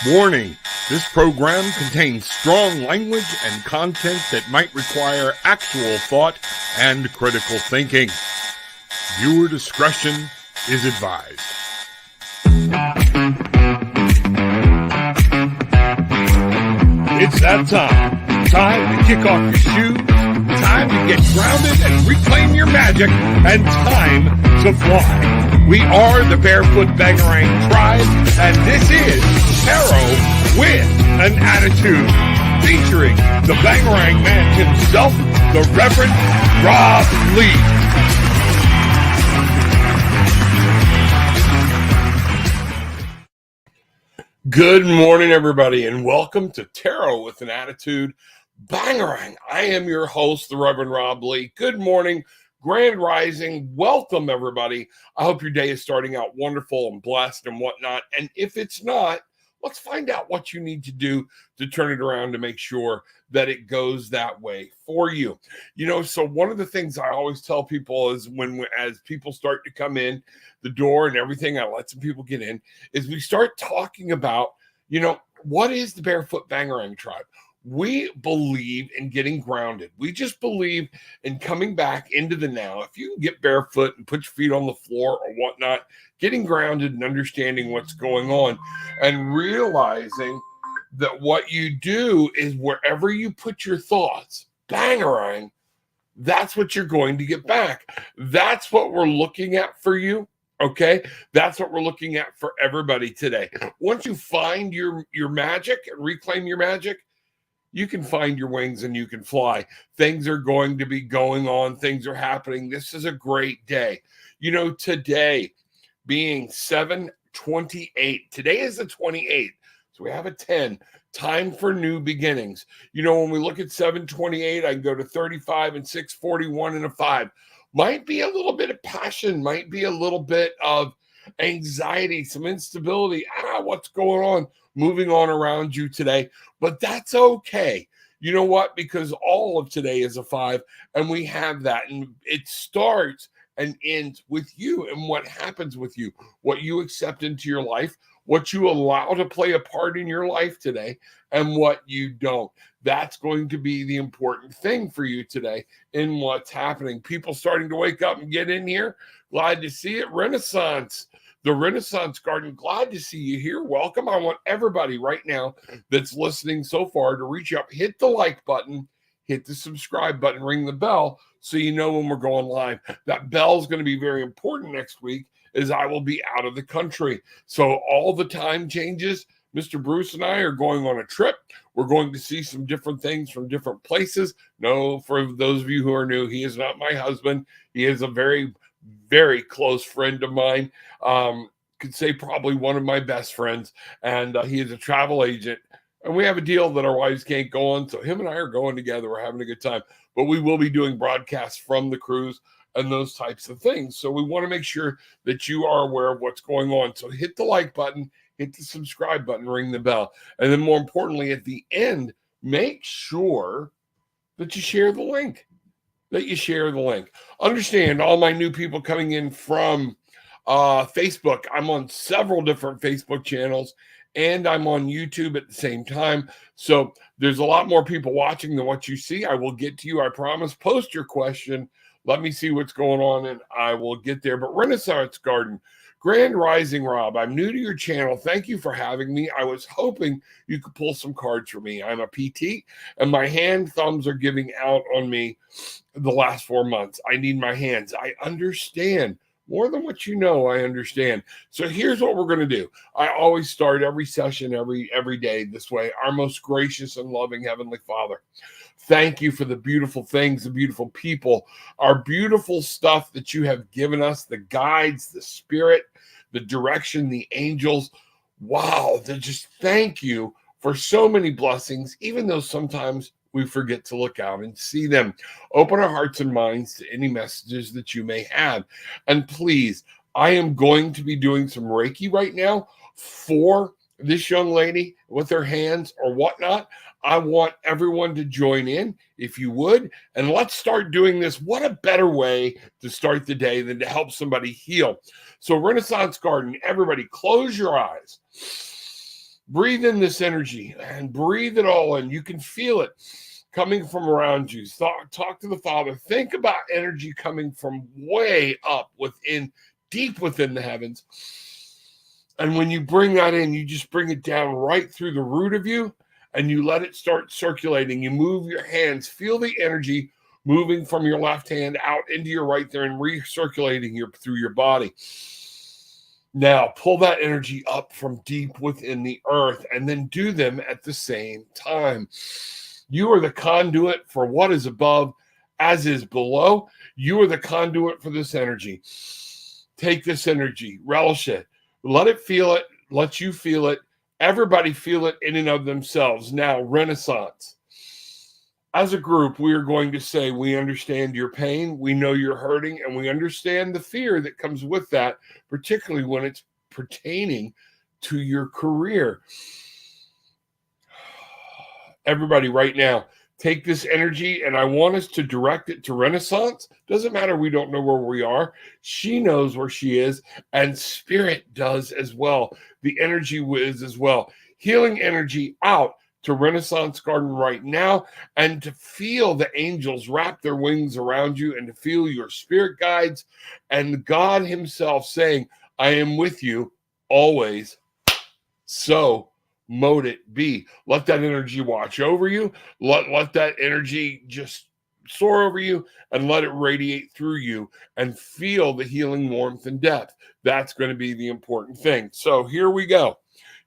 Warning, this program contains strong language and content that might require actual thought and critical thinking. Viewer discretion is advised. It's that time. Time to kick off your shoes, time to get grounded and reclaim your magic, and time to fly. We are the Barefoot Bangarang Tribe, and this is Tarot with an Attitude, featuring the Bangarang man himself, the Reverend Rob Lee. Good morning, everybody, and welcome to Tarot with an Attitude Bangarang. I am your host, the Reverend Rob Lee. Good morning, grand rising. Welcome, everybody. I hope your day is starting out wonderful and blessed and whatnot. And if it's not, let's find out what you need to do to turn it around to make sure that it goes that way for you. You know, so one of the things I always tell people is as people start to come in the door and everything, I let some people get in, is we start talking about, you know, what is the Barefoot Bangarang Tribe? We believe in getting grounded. We just believe in coming back into the now. If you can get barefoot and put your feet on the floor or whatnot, getting grounded and understanding what's going on and realizing that what you do is wherever you put your thoughts, bangarang, that's what you're going to get back. That's what we're looking at for you. Okay, that's what we're looking at for everybody today. Once you find your magic and reclaim your magic, you can find your wings and you can fly. Things are going to be going on. Things are happening. This is a great day. You know, today being 7/28. Today is the 28th. So we have a 10. Time for new beginnings. You know, when we look at 7/28, I can go to 35 and 6/41 and a 5. Might be a little bit of passion. Might be a little bit of anxiety, some instability. What's going on? Moving on around you today, but that's okay. You know what? Because all of today is a 5, and we have that, and it starts and ends with you and what happens with you, what you accept into your life, what you allow to play a part in your life today, and what you don't. That's going to be the important thing for you today in what's happening. People starting to wake up and get in here. Glad to see it. Renaissance. The Renaissance Garden, glad to see you here. Welcome. I want everybody right now that's listening so far to reach up, hit the like button, hit the subscribe button, ring the bell so you know when we're going live. That bell is going to be very important next week as I will be out of the country. So all the time changes. Mr. Bruce and I are going on a trip. We're going to see some different things from different places. No, for those of you who are new, he is not my husband. He is a very, very close friend of mine. Could say probably one of my best friends. And he is a travel agent. And we have a deal that our wives can't go on. So him and I are going together. We're having a good time. But we will be doing broadcasts from the cruise and those types of things. So we want to make sure that you are aware of what's going on. So hit the like button, hit the subscribe button, ring the bell. And then more importantly, at the end, make sure that you share the link. Understand, all my new people coming in from Facebook. I'm on several different Facebook channels, and I'm on YouTube at the same time. So there's a lot more people watching than what you see. I will get to you, I promise. Post your question. Let me see what's going on, and I will get there. But Renaissance Garden, Grand Rising Rob, I'm new to your channel. Thank you for having me. I was hoping you could pull some cards for me. I'm a PT, and my hand thumbs are giving out on me the last 4 months. I need my hands. I understand. More than what you know, I understand. So here's what we're going to do. I always start every session, every day this way. Our most gracious and loving Heavenly Father, thank you for the beautiful things, the beautiful people, our beautiful stuff that you have given us, the guides, the spirit, the direction, the angels. Wow, just thank you for so many blessings, even though sometimes we forget to look out and see them. Open our hearts and minds to any messages that you may have. And please, I am going to be doing some Reiki right now for this young lady with her hands or whatnot. I want everyone to join in, if you would, and let's start doing this. What a better way to start the day than to help somebody heal. So Renaissance Garden, everybody close your eyes. Breathe in this energy and breathe it all in. You can feel it coming from around you. Talk to the Father. Think about energy coming from way up within, deep within the heavens. And when you bring that in, you just bring it down right through the root of you and you let it start circulating. You move your hands, feel the energy moving from your left hand out into your right there and recirculating through your body. Now, pull that energy up from deep within the earth and then do them at the same time. You are the conduit for what is above as is below. You are the conduit for this energy. Take this energy, relish it, let it feel it, let you feel it. Everybody feel it in and of themselves. Now, Renaissance. As a group, we are going to say, we understand your pain, we know you're hurting, and we understand the fear that comes with that, particularly when it's pertaining to your career. Everybody right now, take this energy, and I want us to direct it to Renaissance. Doesn't matter, we don't know where we are. She knows where she is, and Spirit does as well. The energy is as well. Healing energy out to Renaissance Garden right now, and to feel the angels wrap their wings around you, and to feel your spirit guides and God himself saying, I am with you always. So mote it be. Let that energy watch over you. Let that energy just soar over you and let it radiate through you and feel the healing warmth and depth. That's going to be the important thing. So here we go.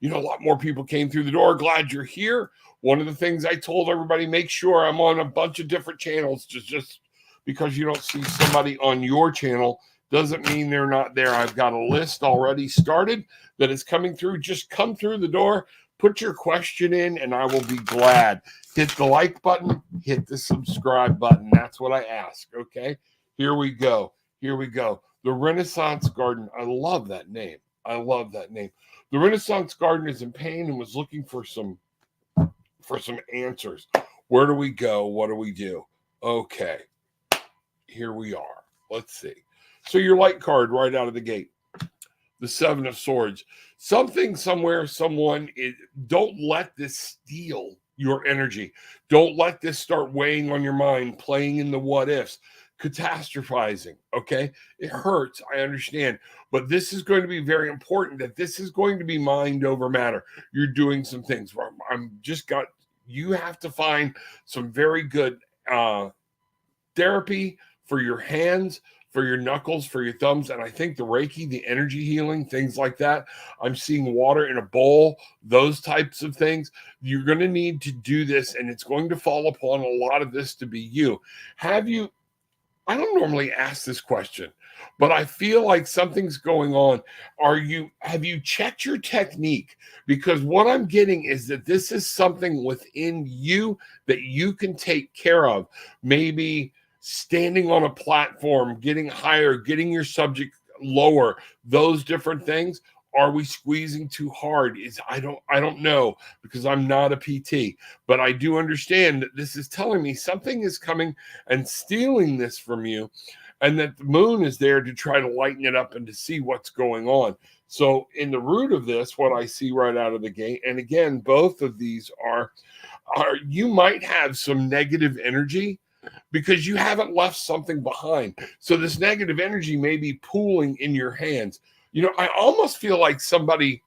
You know, a lot more people came through the door. Glad you're here. One of the things I told everybody, make sure I'm on a bunch of different channels. Just because you don't see somebody on your channel doesn't mean they're not there. I've got a list already started that is coming through. Just come through the door, put your question in, and I will be glad. Hit the like button, hit the subscribe button. That's what I ask, okay? Here we go. Here we go. The Renaissance Garden. I love that name. I love that name. The Renaissance Garden is in pain and was looking for some answers. Where do we go? What do we do? Okay, here we are. Let's see. So your light card right out of the gate, the Seven of Swords. Something, somewhere, someone is, don't let this steal your energy. Don't let this start weighing on your mind, playing in the what ifs, catastrophizing, okay? It hurts, I understand. But this is going to be very important, that this is going to be mind over matter. You're doing some things where you have to find some very good therapy for your hands, for your knuckles, for your thumbs. And I think the Reiki, the energy healing, things like that. I'm seeing water in a bowl, those types of things. You're going to need to do this, and it's going to fall upon a lot of this to be you. I don't normally ask this question, but I feel like something's going on. Have you checked your technique? Because what I'm getting is that this is something within you that you can take care of. Maybe standing on a platform, getting higher, getting your subject lower, those different things. Are we squeezing too hard? I don't know, because I'm not a PT, but I do understand that this is telling me something is coming and stealing this from you, and that the moon is there to try to lighten it up and to see what's going on. So in the root of this, what I see right out of the gate, and again, both of these are you might have some negative energy because you haven't left something behind. So this negative energy may be pooling in your hands. You know, I almost feel like somebody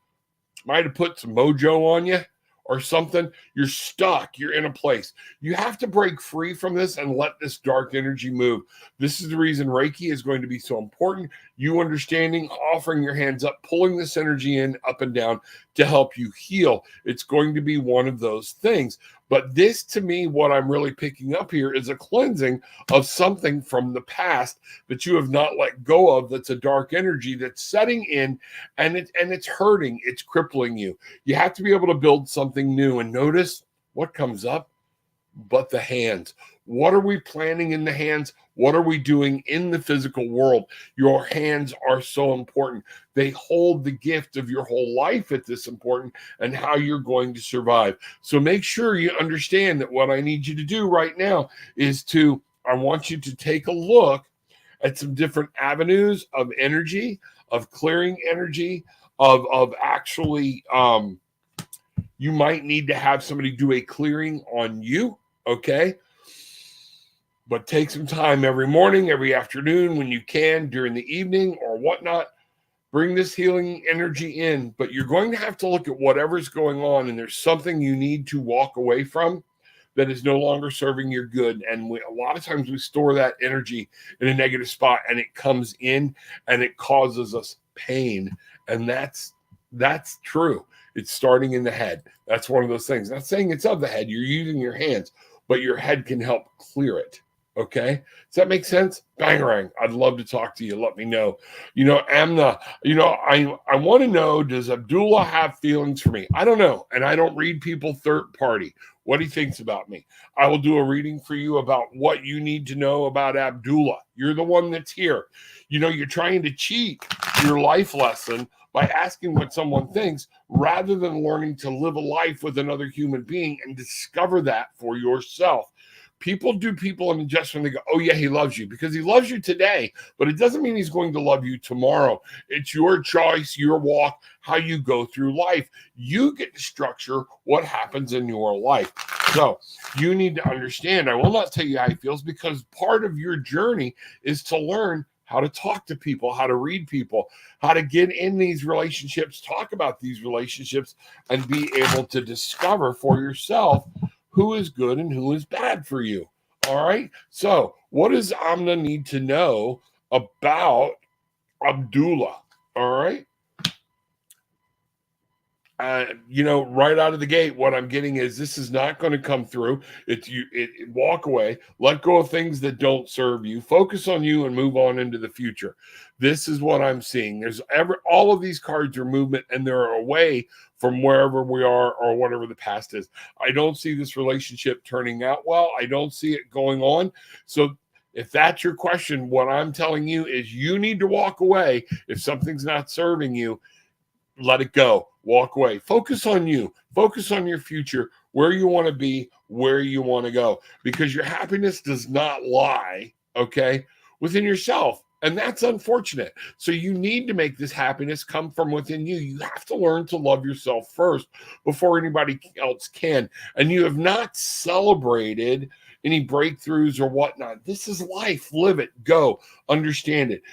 might have put some mojo on you or something. You're stuck. You're in a place. You have to break free from this and let this dark energy move. This is the reason Reiki is going to be so important. You understanding, offering your hands up, pulling this energy in, up and down to help you heal. It's going to be one of those things. But this, to me, what I'm really picking up here is a cleansing of something from the past that you have not let go of. That's a dark energy that's setting in, and it's hurting. It's crippling you. You have to be able to build something new. And notice what comes up, but the hands. What are we planning in the hands? What are we doing in the physical world? Your hands are so important. They hold the gift of your whole life at this important and how you're going to survive. So make sure you understand that what I need you to do right now is I want you to take a look at some different avenues of energy, of clearing energy, of actually You might need to have somebody do a clearing on you, okay? But take some time every morning, every afternoon when you can, during the evening or whatnot. Bring this healing energy in, but you're going to have to look at whatever's going on, and there's something you need to walk away from that is no longer serving your good. And a lot of times we store that energy in a negative spot, and it comes in and it causes us pain. And that's true. It's starting in the head. That's one of those things. Not saying it's of the head. You're using your hands, but your head can help clear it. Okay. Does that make sense? Bangarang. I'd love to talk to you. Let me know. Amna, I want to know, does Abdullah have feelings for me? I don't know. And I don't read people third party, what he thinks about me. I will do a reading for you about what you need to know about Abdullah. You're the one that's here. You're trying to cheat your life lesson by asking what someone thinks rather than learning to live a life with another human being and discover that for yourself. People do people an injustice when they go, oh, yeah, he loves you, because he loves you today, but it doesn't mean he's going to love you tomorrow. It's your choice, your walk, how you go through life. You get to structure what happens in your life. So you need to understand, I will not tell you how he feels, because part of your journey is to learn how to talk to people, how to read people, how to get in these relationships, talk about these relationships, and be able to discover for yourself who is good and who is bad for you. All right. So what does Amna need to know about Abdullah? All right. Right out of the gate, what I'm getting is this is not going to come through. Walk away, let go of things that don't serve you, focus on you, and move on into the future. This is what I'm seeing. All of these cards are movement, and they're away from wherever we are or whatever the past is. I don't see this relationship turning out well. I don't see it going on. So if that's your question, what I'm telling you is you need to walk away. If something's not serving you, let it go. Walk away. Focus on you. Focus on your future, where you want to be, where you want to go, because your happiness does not lie, okay, within yourself. And that's unfortunate. So you need to make this happiness come from within you. You have to learn to love yourself first before anybody else can. And you have not celebrated any breakthroughs or whatnot. This is life. Live it. Go. Understand it.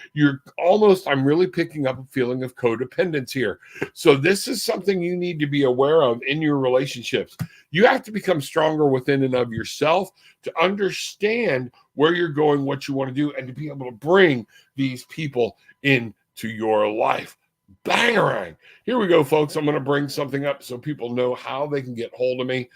I'm really picking up a feeling of codependence here. So this is something you need to be aware of in your relationships. You have to become stronger within and of yourself to understand where you're going, what you want to do, and to be able to bring these people into your life. Bangarang. Here we go, folks. I'm going to bring something up so people know how they can get hold of me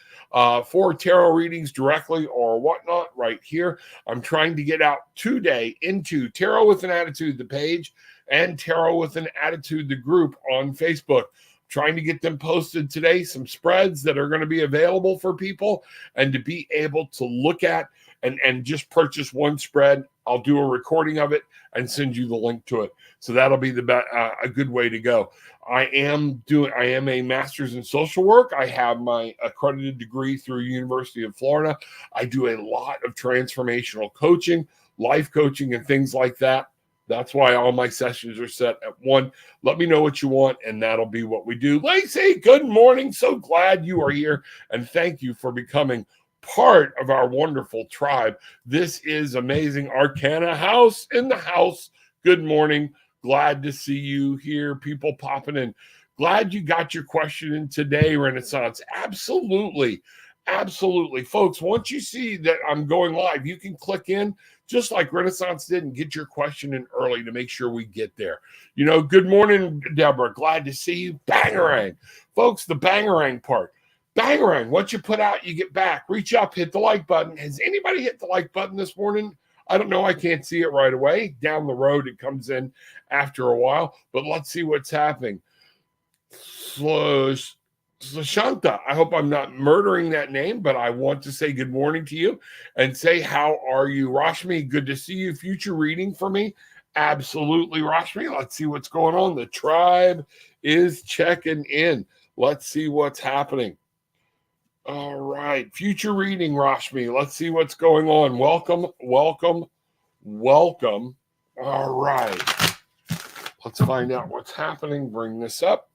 for tarot readings directly or whatnot right here. I'm trying to get out today into Tarot with an Attitude, the page, and Tarot with an Attitude, the group on Facebook. Trying to get them posted today, some spreads that are going to be available for people and to be able to look at and just purchase one spread. I'll do a recording of it and send you the link to it. So that'll be a good way to go. I am a master's in social work. I have my accredited degree through University of Florida. I do a lot of transformational coaching, life coaching, and things like that. That's why all my sessions are set at 1. Let me know what you want, and that'll be what we do. Lacey, good morning. So glad you are here, and thank you for becoming part of our wonderful tribe. This is amazing. Arcana House in the house. Good morning. Glad to see you here. People popping in. Glad you got your question in today, Renaissance. Absolutely. Absolutely. Folks, once you see that I'm going live, you can click in just like Renaissance did and get your question in early to make sure we get there. Good morning, Deborah. Glad to see you. Bangarang. Folks, the bangarang part. Bangarang, what you put out, you get back. Reach up, hit the like button. Has anybody hit the like button this morning? I don't know. I can't see it right away. Down the road, it comes in after a while. But let's see what's happening. Shanta, I hope I'm not murdering that name, but I want to say good morning to you and say, how are you? Rashmi, good to see you. Future reading for me? Absolutely, Rashmi. Let's see what's going on. The tribe is checking in. Let's see what's happening. All right. Future reading, Rashmi. Let's see what's going on. Welcome, welcome, welcome. All right. Let's find out what's happening. Bring this up.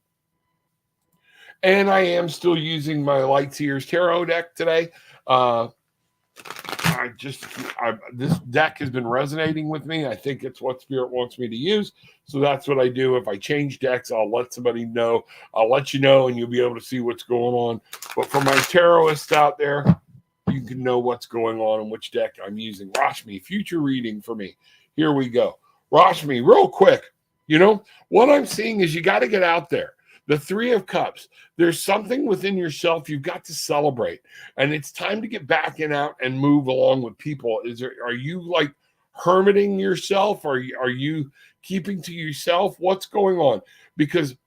And I am still using my Light Seers Tarot deck today. This deck has been resonating with me. I think it's what Spirit wants me to use. So that's what I do. If I change decks, I'll let somebody know. I'll let you know, and you'll be able to see what's going on. But for my tarotists out there, you can know what's going on and which deck I'm using. Rashmi, future reading for me. Here we go. Rashmi, real quick. What I'm seeing is you got to get out there. The Three of Cups. There's something within yourself you've got to celebrate, and it's time to get back and out and move along with people. Are you like hermiting yourself? Are you keeping to yourself? What's going on? Because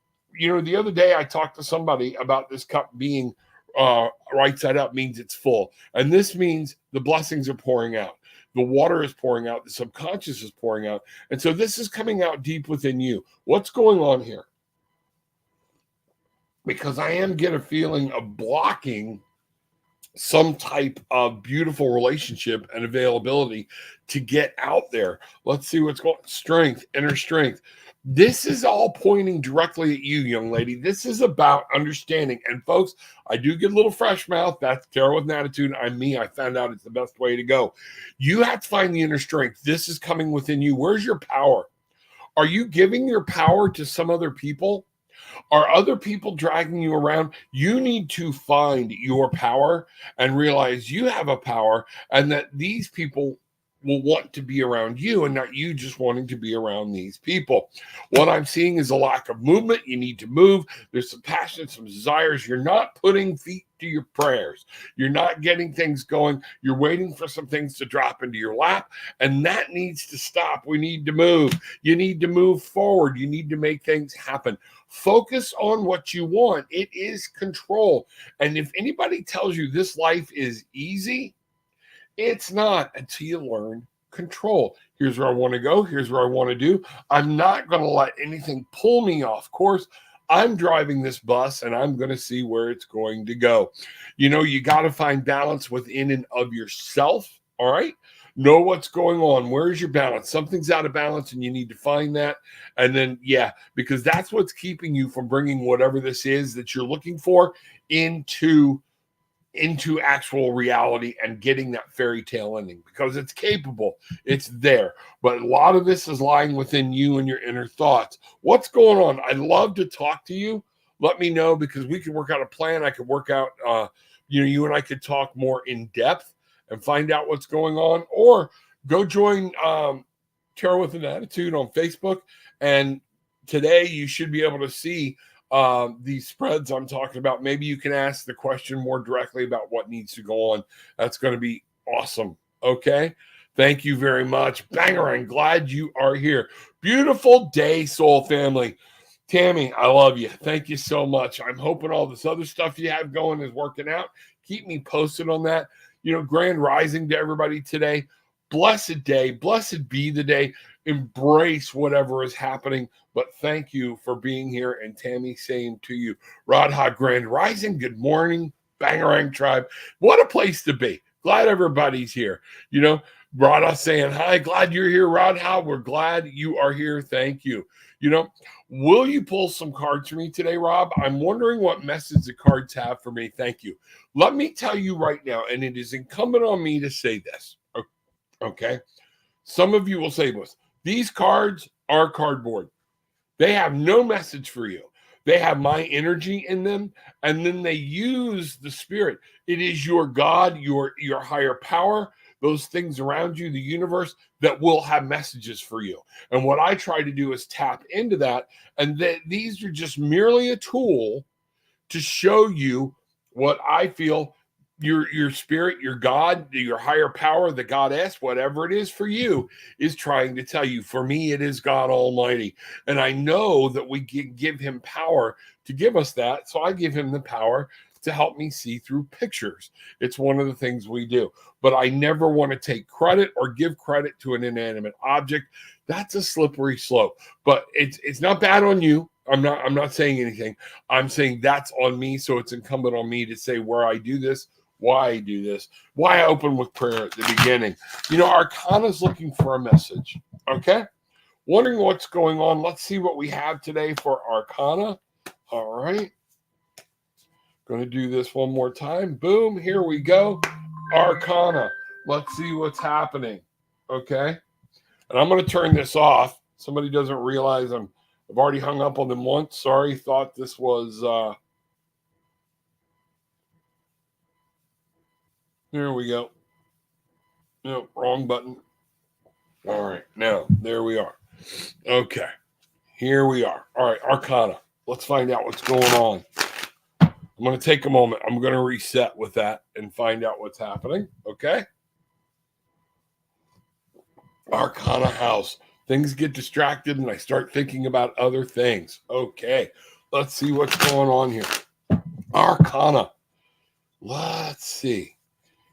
the other day I talked to somebody about this cup being right side up means it's full, and this means the blessings are pouring out. The water is pouring out. The subconscious is pouring out, and so this is coming out deep within you. What's going on here? Because I am getting a feeling of blocking some type of beautiful relationship and availability to get out there. Let's see what's going on. Strength, inner strength. This is all pointing directly at you, young lady. This is about understanding. And folks, I do get a little fresh mouth. That's Tarot with an Attitude. I'm me. I found out it's the best way to go. You have to find the inner strength. This is coming within you. Where's your power? Are you giving your power to some other people? Are other people dragging you around? You need to find your power and realize you have a power, and that these people will want to be around you and not you just wanting to be around these people. What I'm seeing is a lack of movement. You need to move. There's some passion, some desires. You're not putting feet to your prayers. You're not getting things going. You're waiting for some things to drop into your lap, and that needs to stop. We need to move. You need to move forward. You need to make things happen. Focus on what you want. It is control. And if anybody tells you this life is easy, it's not until you learn control. Here's where I want to go. Here's where I want to do. I'm not going to let anything pull me off course. I'm driving this bus, and I'm going to see where it's going to go. You got to find balance within and of yourself. All right. Know what's going on. Where's your balance? Something's out of balance, and you need to find that. And then, because that's what's keeping you from bringing whatever this is that you're looking for into actual reality and getting that fairy tale ending, because it's capable. It's there. But a lot of this is lying within you and your inner thoughts. What's going on? I'd love to talk to you. Let me know, because we can work out a plan. I could work out, you and I could talk more in depth and find out what's going on, or go join Tarot with an Attitude on Facebook. And today you should be able to see these spreads I'm talking about. Maybe you can ask the question more directly about what needs to go on. That's going to be awesome. Okay. Thank you very much. Banger, I'm glad you are here. Beautiful day, soul family. Tammy, I love you. Thank you so much. I'm hoping all this other stuff you have going is working out. Keep me posted on that. Grand rising to everybody today. Blessed day. Blessed be the day. Embrace whatever is happening. But thank you for being here. And Tammy, same to you. Radha, grand rising. Good morning. Bangarang tribe. What a place to be. Glad everybody's here. Radha saying hi. Glad you're here, Radha. We're glad you are here. Thank you. Will you pull some cards for me today, Rob? I'm wondering what message the cards have for me. Thank you. Let me tell you right now, and it is incumbent on me to say this. Okay. Some of you will say this. These cards are cardboard. They have no message for you. They have my energy in them, and then they use the spirit. It is your God, your higher power, those things around you, the universe, that will have messages for you. And what I try to do is tap into that. And these are just merely a tool to show you what I feel your spirit, your God, your higher power, the goddess, whatever it is for you, is trying to tell you. For me, it is God Almighty. And I know that we give him power to give us that. So I give him the power to help me see through pictures. It's one of the things we do. But I never want to take credit or give credit to an inanimate object. That's a slippery slope. But it's not bad on you. I'm not saying anything. I'm saying that's on me. So it's incumbent on me to say where I do this, why I do this, why I open with prayer at the beginning. Arcana's looking for a message. Okay? Wondering what's going on. Let's see what we have today for Arcana. All right. Going to do this one more time. Boom, here we go. Arcana. Let's see what's happening. Okay. And I'm going to turn this off. Somebody doesn't realize I've already hung up on them once. Sorry, thought this was there we go. No, wrong button. All right, now there we are. Okay, here we are. All right, Arcana. Let's find out what's going on. I'm going to take a moment. I'm going to reset with that and find out what's happening. Okay. Arcana house. Things get distracted and I start thinking about other things. Okay, let's see what's going on here. Arcana. Let's see.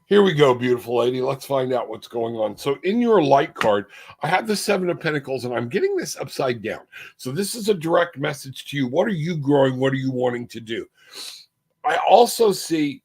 Here we go, beautiful lady. Let's find out what's going on. So in your light card, I have the 7 of Pentacles, and I'm getting this upside down. So this is a direct message to you. What are you growing? What are you wanting to do? I also see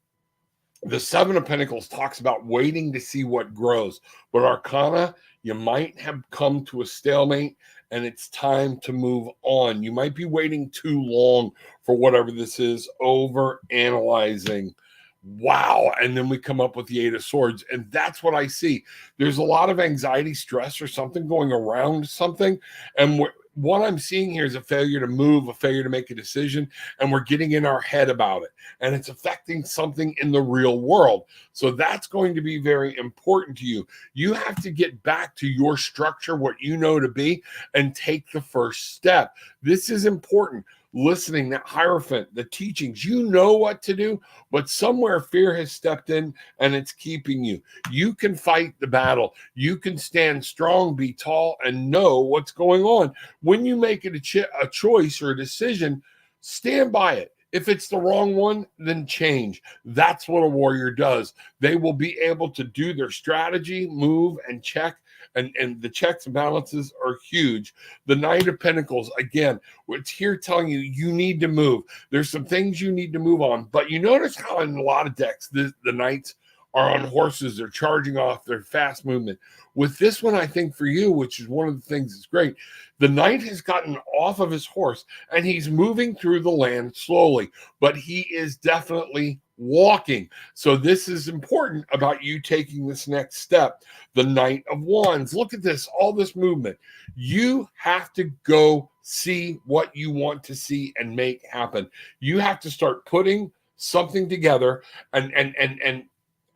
the 7 of Pentacles talks about waiting to see what grows. But Arcana, you might have come to a stalemate, and it's time to move on. You might be waiting too long for whatever this is, over analyzing. Wow. And then we come up with the 8 of Swords. And that's what I see. There's a lot of anxiety, stress, or something going around something. And what I'm seeing here is a failure to move, a failure to make a decision. And we're getting in our head about it. And it's affecting something in the real world. So that's going to be very important to you. You have to get back to your structure, what you know to be, and take the first step. This is important. Listening, that Hierophant, the teachings, you know what to do, but somewhere fear has stepped in and it's keeping you. You can fight the battle. You can stand strong, be tall, and know what's going on. When you make it a choice or a decision, stand by it. If it's the wrong one, then change. That's what a warrior does. They will be able to do their strategy, move, and check. And the checks and balances are huge. The Knight of Pentacles, again, it's here telling you you need to move. There's some things you need to move on. But you notice how in a lot of decks, the Knights are on horses. They're charging off. They're fast movement. With this one, I think for you, which is one of the things that's great, the Knight has gotten off of his horse and he's moving through the land slowly, but he is definitely walking. So this is important about you taking this next step. The Knight of Wands. Look at this, all this movement. You have to go see what you want to see and make happen. You have to start putting something together and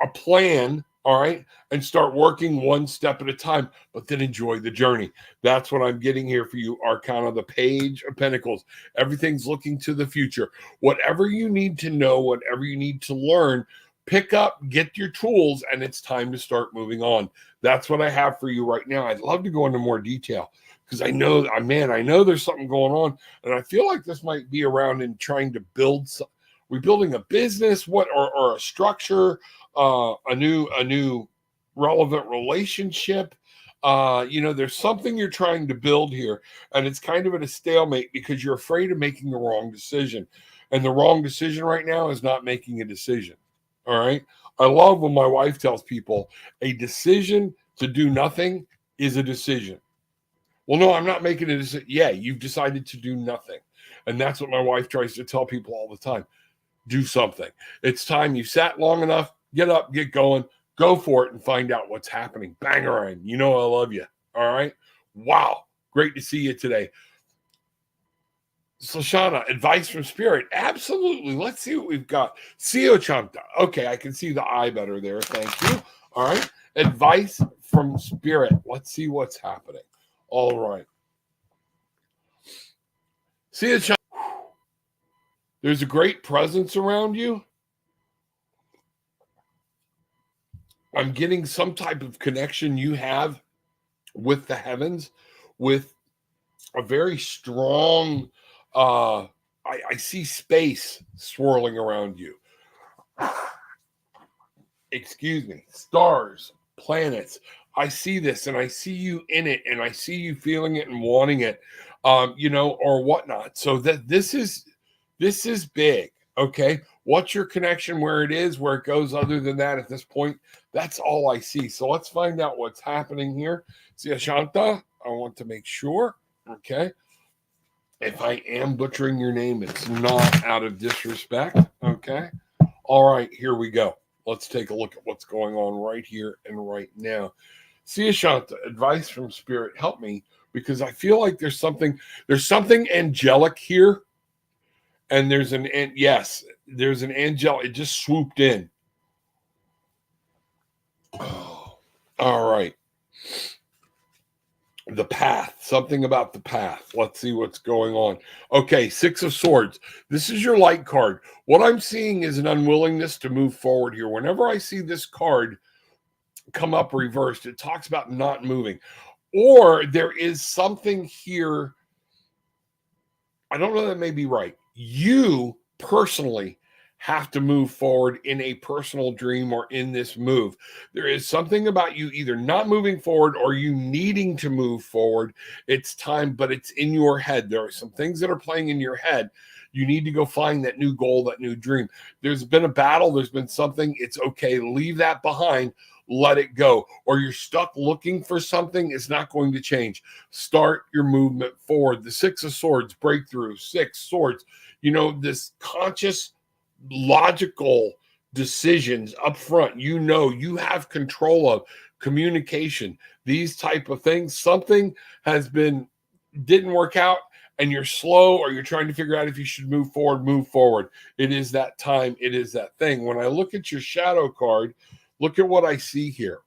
a plan, all right, and start working one step at a time, but then enjoy the journey. That's what I'm getting here for you, Arcana, the Page of Pentacles. Everything's looking to the future. Whatever you need to know, whatever you need to learn, pick up, get your tools, and it's time to start moving on. That's what I have for you right now. I'd love to go into more detail because I know, man, I know there's something going on, and I feel like this might be around in trying to build. We're building a business, or a structure, a new relevant relationship. There's something you're trying to build here, and it's kind of at a stalemate because you're afraid of making the wrong decision. And the wrong decision right now is not making a decision. All right. I love when my wife tells people a decision to do nothing is a decision. Well, no, I'm not making a decision. Yeah, you've decided to do nothing. And that's what my wife tries to tell people all the time. Do something. It's time. You sat long enough. Get up, get going, go for it, and find out what's happening. Bangarang. You know I love you. All right. Wow. Great to see you today. Shoshana, advice from Spirit. Absolutely. Let's see what we've got. Sio Chanta. Okay, I can see the eye better there. Thank you. All right. Advice from Spirit. Let's see what's happening. All right. Sio Chanta. There's a great presence around you. I'm getting some type of connection you have with the heavens, with a very strong, I see space swirling around you. Excuse me, stars, planets. I see this and I see you in it and I see you feeling it and wanting it, or whatnot. So that this is big. Okay. What's your connection, where it goes other than that at this point? That's all I see. So let's find out what's happening here. See, Ashanta, I want to make sure. Okay. If I am butchering your name, it's not out of disrespect. Okay. Okay. All right, here we go. Let's take a look at what's going on right here and right now. See, Ashanta, advice from Spirit, help me, because I feel like there's something angelic here, and there's an angelic. It just swooped in. Oh, all right. The path, something about the path. Let's see what's going on. Okay, Six of Swords. This is your light card. What I'm seeing is an unwillingness to move forward here. Whenever I see this card come up reversed, it talks about not moving. Or there is something here. I don't know, that may be right. You personally have to move forward in a personal dream or in this move. There is something about you either not moving forward or you needing to move forward. It's time, but it's in your head. There are some things that are playing in your head. You need to go find that new goal, that new dream. There's been a battle. There's been something. It's okay. Leave that behind. Let it go. Or you're stuck looking for something. It's not going to change. Start your movement forward. The Six of Swords, breakthrough, Six Swords. You know, this conscious, logical decisions up front. You know, you have control of communication, these type of things. Something didn't work out, and you're slow, or you're trying to figure out if you should move forward. It is that time. It is that thing. When I look at your shadow card, look at what I see here.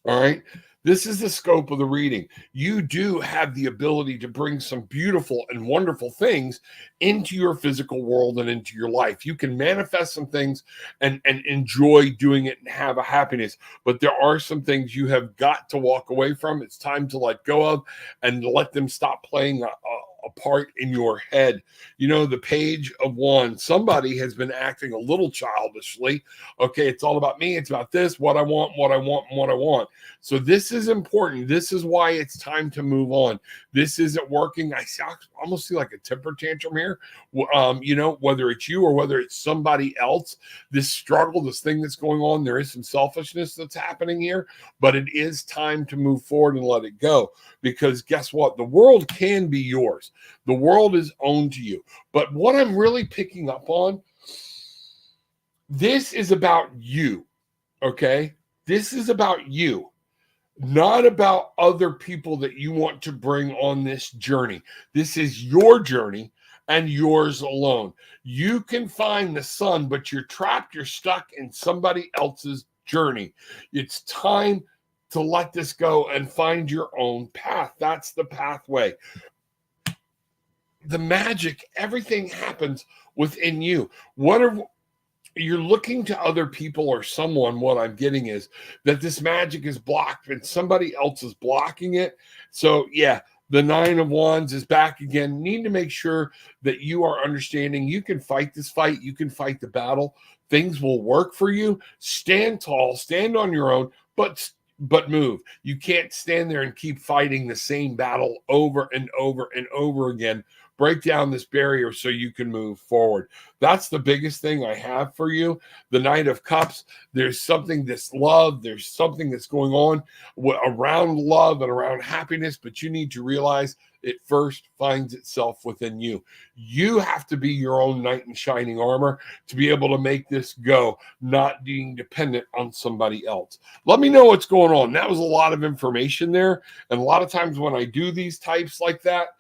All right. This is the scope of the reading. You do have the ability to bring some beautiful and wonderful things into your physical world and into your life. You can manifest some things and enjoy doing it and have a happiness. But there are some things you have got to walk away from. It's time to let go of and let them stop playing a part in your head. You know, the Page of Wands. Somebody has been acting a little childishly. Okay, it's all about me. It's about this, what I want, what I want, and what I want. So this is important. This is why it's time to move on. This isn't working. I almost see like a temper tantrum here. You know, whether it's you or whether it's somebody else, this struggle, this thing that's going on, there is some selfishness that's happening here, but it is time to move forward and let it go. Because guess what? The world can be yours. The world is owned to you. But what I'm really picking up on, this is about you, okay? This is about you, not about other people that you want to bring on this journey. This is your journey and yours alone. You can find the sun, but you're trapped, you're stuck in somebody else's journey. It's time to let this go and find your own path. That's the pathway. The magic, everything happens within you. You're looking to other people or someone, what I'm getting is that this magic is blocked and somebody else is blocking it. So yeah, the Nine of Wands is back again. Need to make sure that you are understanding you can fight this fight. You can fight the battle. Things will work for you. Stand tall, stand on your own, but move. You can't stand there and keep fighting the same battle over and over and over again. Break down this barrier so you can move forward. That's the biggest thing I have for you. The Knight of Cups, there's something that's love. There's something that's going on around love and around happiness, but you need to realize it first finds itself within you. You have to be your own knight in shining armor to be able to make this go, not being dependent on somebody else. Let me know what's going on. That was a lot of information there. And a lot of times when I do these types like that,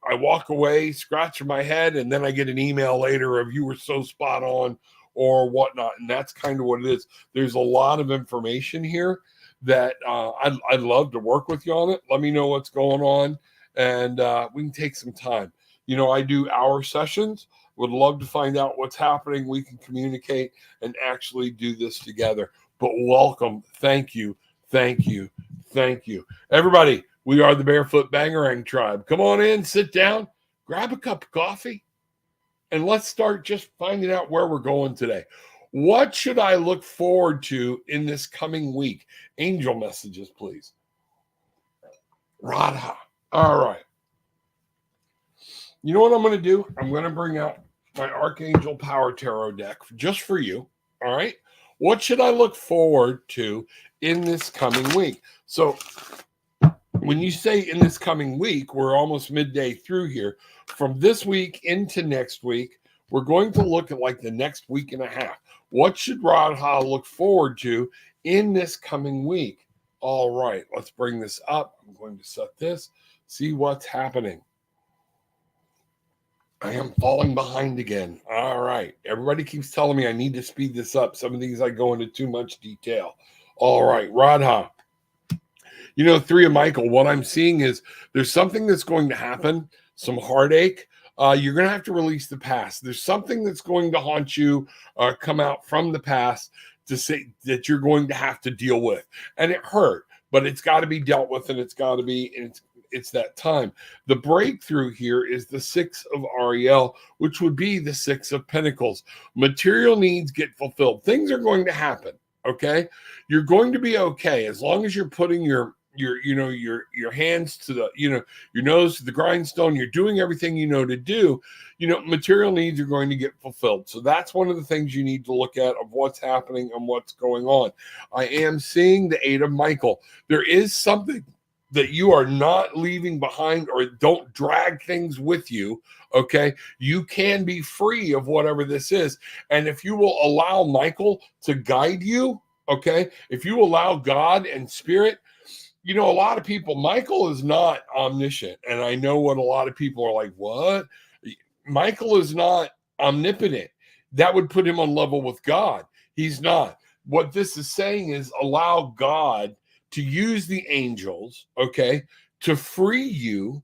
I walk away, scratch my head, and then I get an email later of you were so spot on or whatnot. And that's kind of what it is. There's a lot of information here that I'd love to work with you on it. Let me know what's going on, and we can take some time. You know, I do hour sessions. Would love to find out what's happening. We can communicate and actually do this together. But welcome. Thank you. Thank you. Thank you. Everybody, we are the Barefoot Bangarang Tribe. Come on in, sit down, grab a cup of coffee, and let's start just finding out where we're going today. What should I look forward to in this coming week? Angel messages, please. Radha. All right. You know what I'm going to do? I'm going to bring out my Archangel Power Tarot deck just for you. All right. What should I look forward to in this coming week? So when you say in this coming week, we're almost midday through here. From this week into next week, we're going to look at like the next week and a half. What should Radha look forward to in this coming week? All right, let's bring this up. I'm going to set this, see what's happening. I am falling behind again. All right. Everybody keeps telling me I need to speed this up. Some of these I go into too much detail. All right, Radha. You know, 3 of Michael, what I'm seeing is there's something that's going to happen, some heartache. You're going to have to release the past. There's something that's going to haunt you, come out from the past to say that you're going to have to deal with. And it hurt, but it's got to be dealt with, and it's got to be, it's that time. The breakthrough here is the 6 of Ariel, which would be the 6 of Pentacles. Material needs get fulfilled. Things are going to happen. Okay. You're going to be okay as long as you're putting your hands to the, your nose to the grindstone. You're doing everything you know to do. Material needs are going to get fulfilled. So that's one of the things you need to look at of what's happening and what's going on. I am seeing the 8 of Michael. There is something that you are not leaving behind, or don't drag things with you. Okay. You can be free of whatever this is. And if you will allow Michael to guide you, okay, if you allow God and spirit, a lot of people, Michael is not omniscient. And I know what a lot of people are like, what? Michael is not omnipotent. That would put him on level with God. He's not. What this is saying is allow God to use the angels, okay, to free you.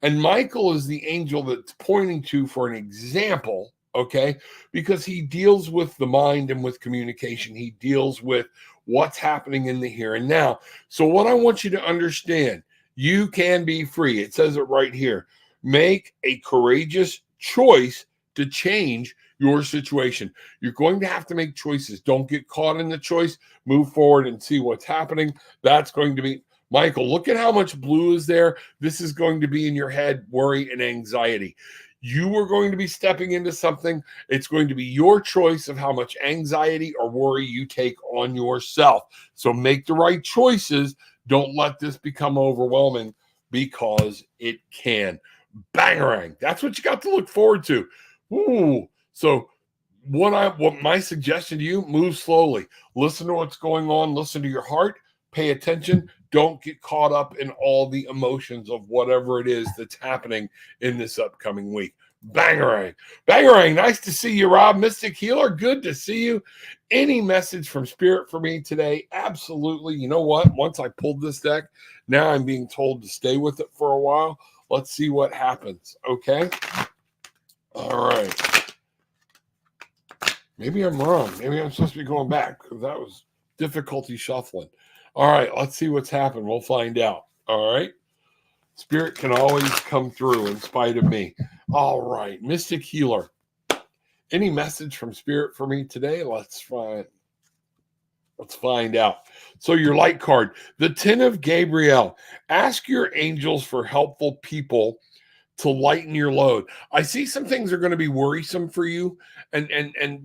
And Michael is the angel that's pointing to for an example, okay, because he deals with the mind and with communication. He deals with what's happening in the here and now. So what I want you to understand, you can be free. It says it right here. Make a courageous choice to change your situation. You're going to have to make choices. Don't get caught in the choice. Move forward and see what's happening. That's going to be, Michael, look at how much blue is there. This is going to be in your head, worry and anxiety. You are going to be stepping into something. It's going to be your choice of how much anxiety or worry you take on yourself. So make the right choices. Don't let this become overwhelming, because it can. Bangarang. That's what you got to look forward to. Ooh. So what my suggestion to you, move slowly. Listen to what's going on. Listen to your heart. Pay attention. Don't get caught up in all the emotions of whatever it is that's happening in this upcoming week. Bangarang. Bangarang. Nice to see you, Rob. Mystic Healer. Good to see you. Any message from Spirit for me today? Absolutely. You know what? Once I pulled this deck, now I'm being told to stay with it for a while. Let's see what happens. Okay. All right. Maybe I'm wrong. Maybe I'm supposed to be going back, because that was difficulty shuffling. All right, let's see what's happened. We'll find out. All right. Spirit can always come through in spite of me. All right, Mystic Healer. Any message from Spirit for me today? Let's find out. So your light card, the 10 of Gabriel. Ask your angels for helpful people to lighten your load. I see some things are going to be worrisome for you. And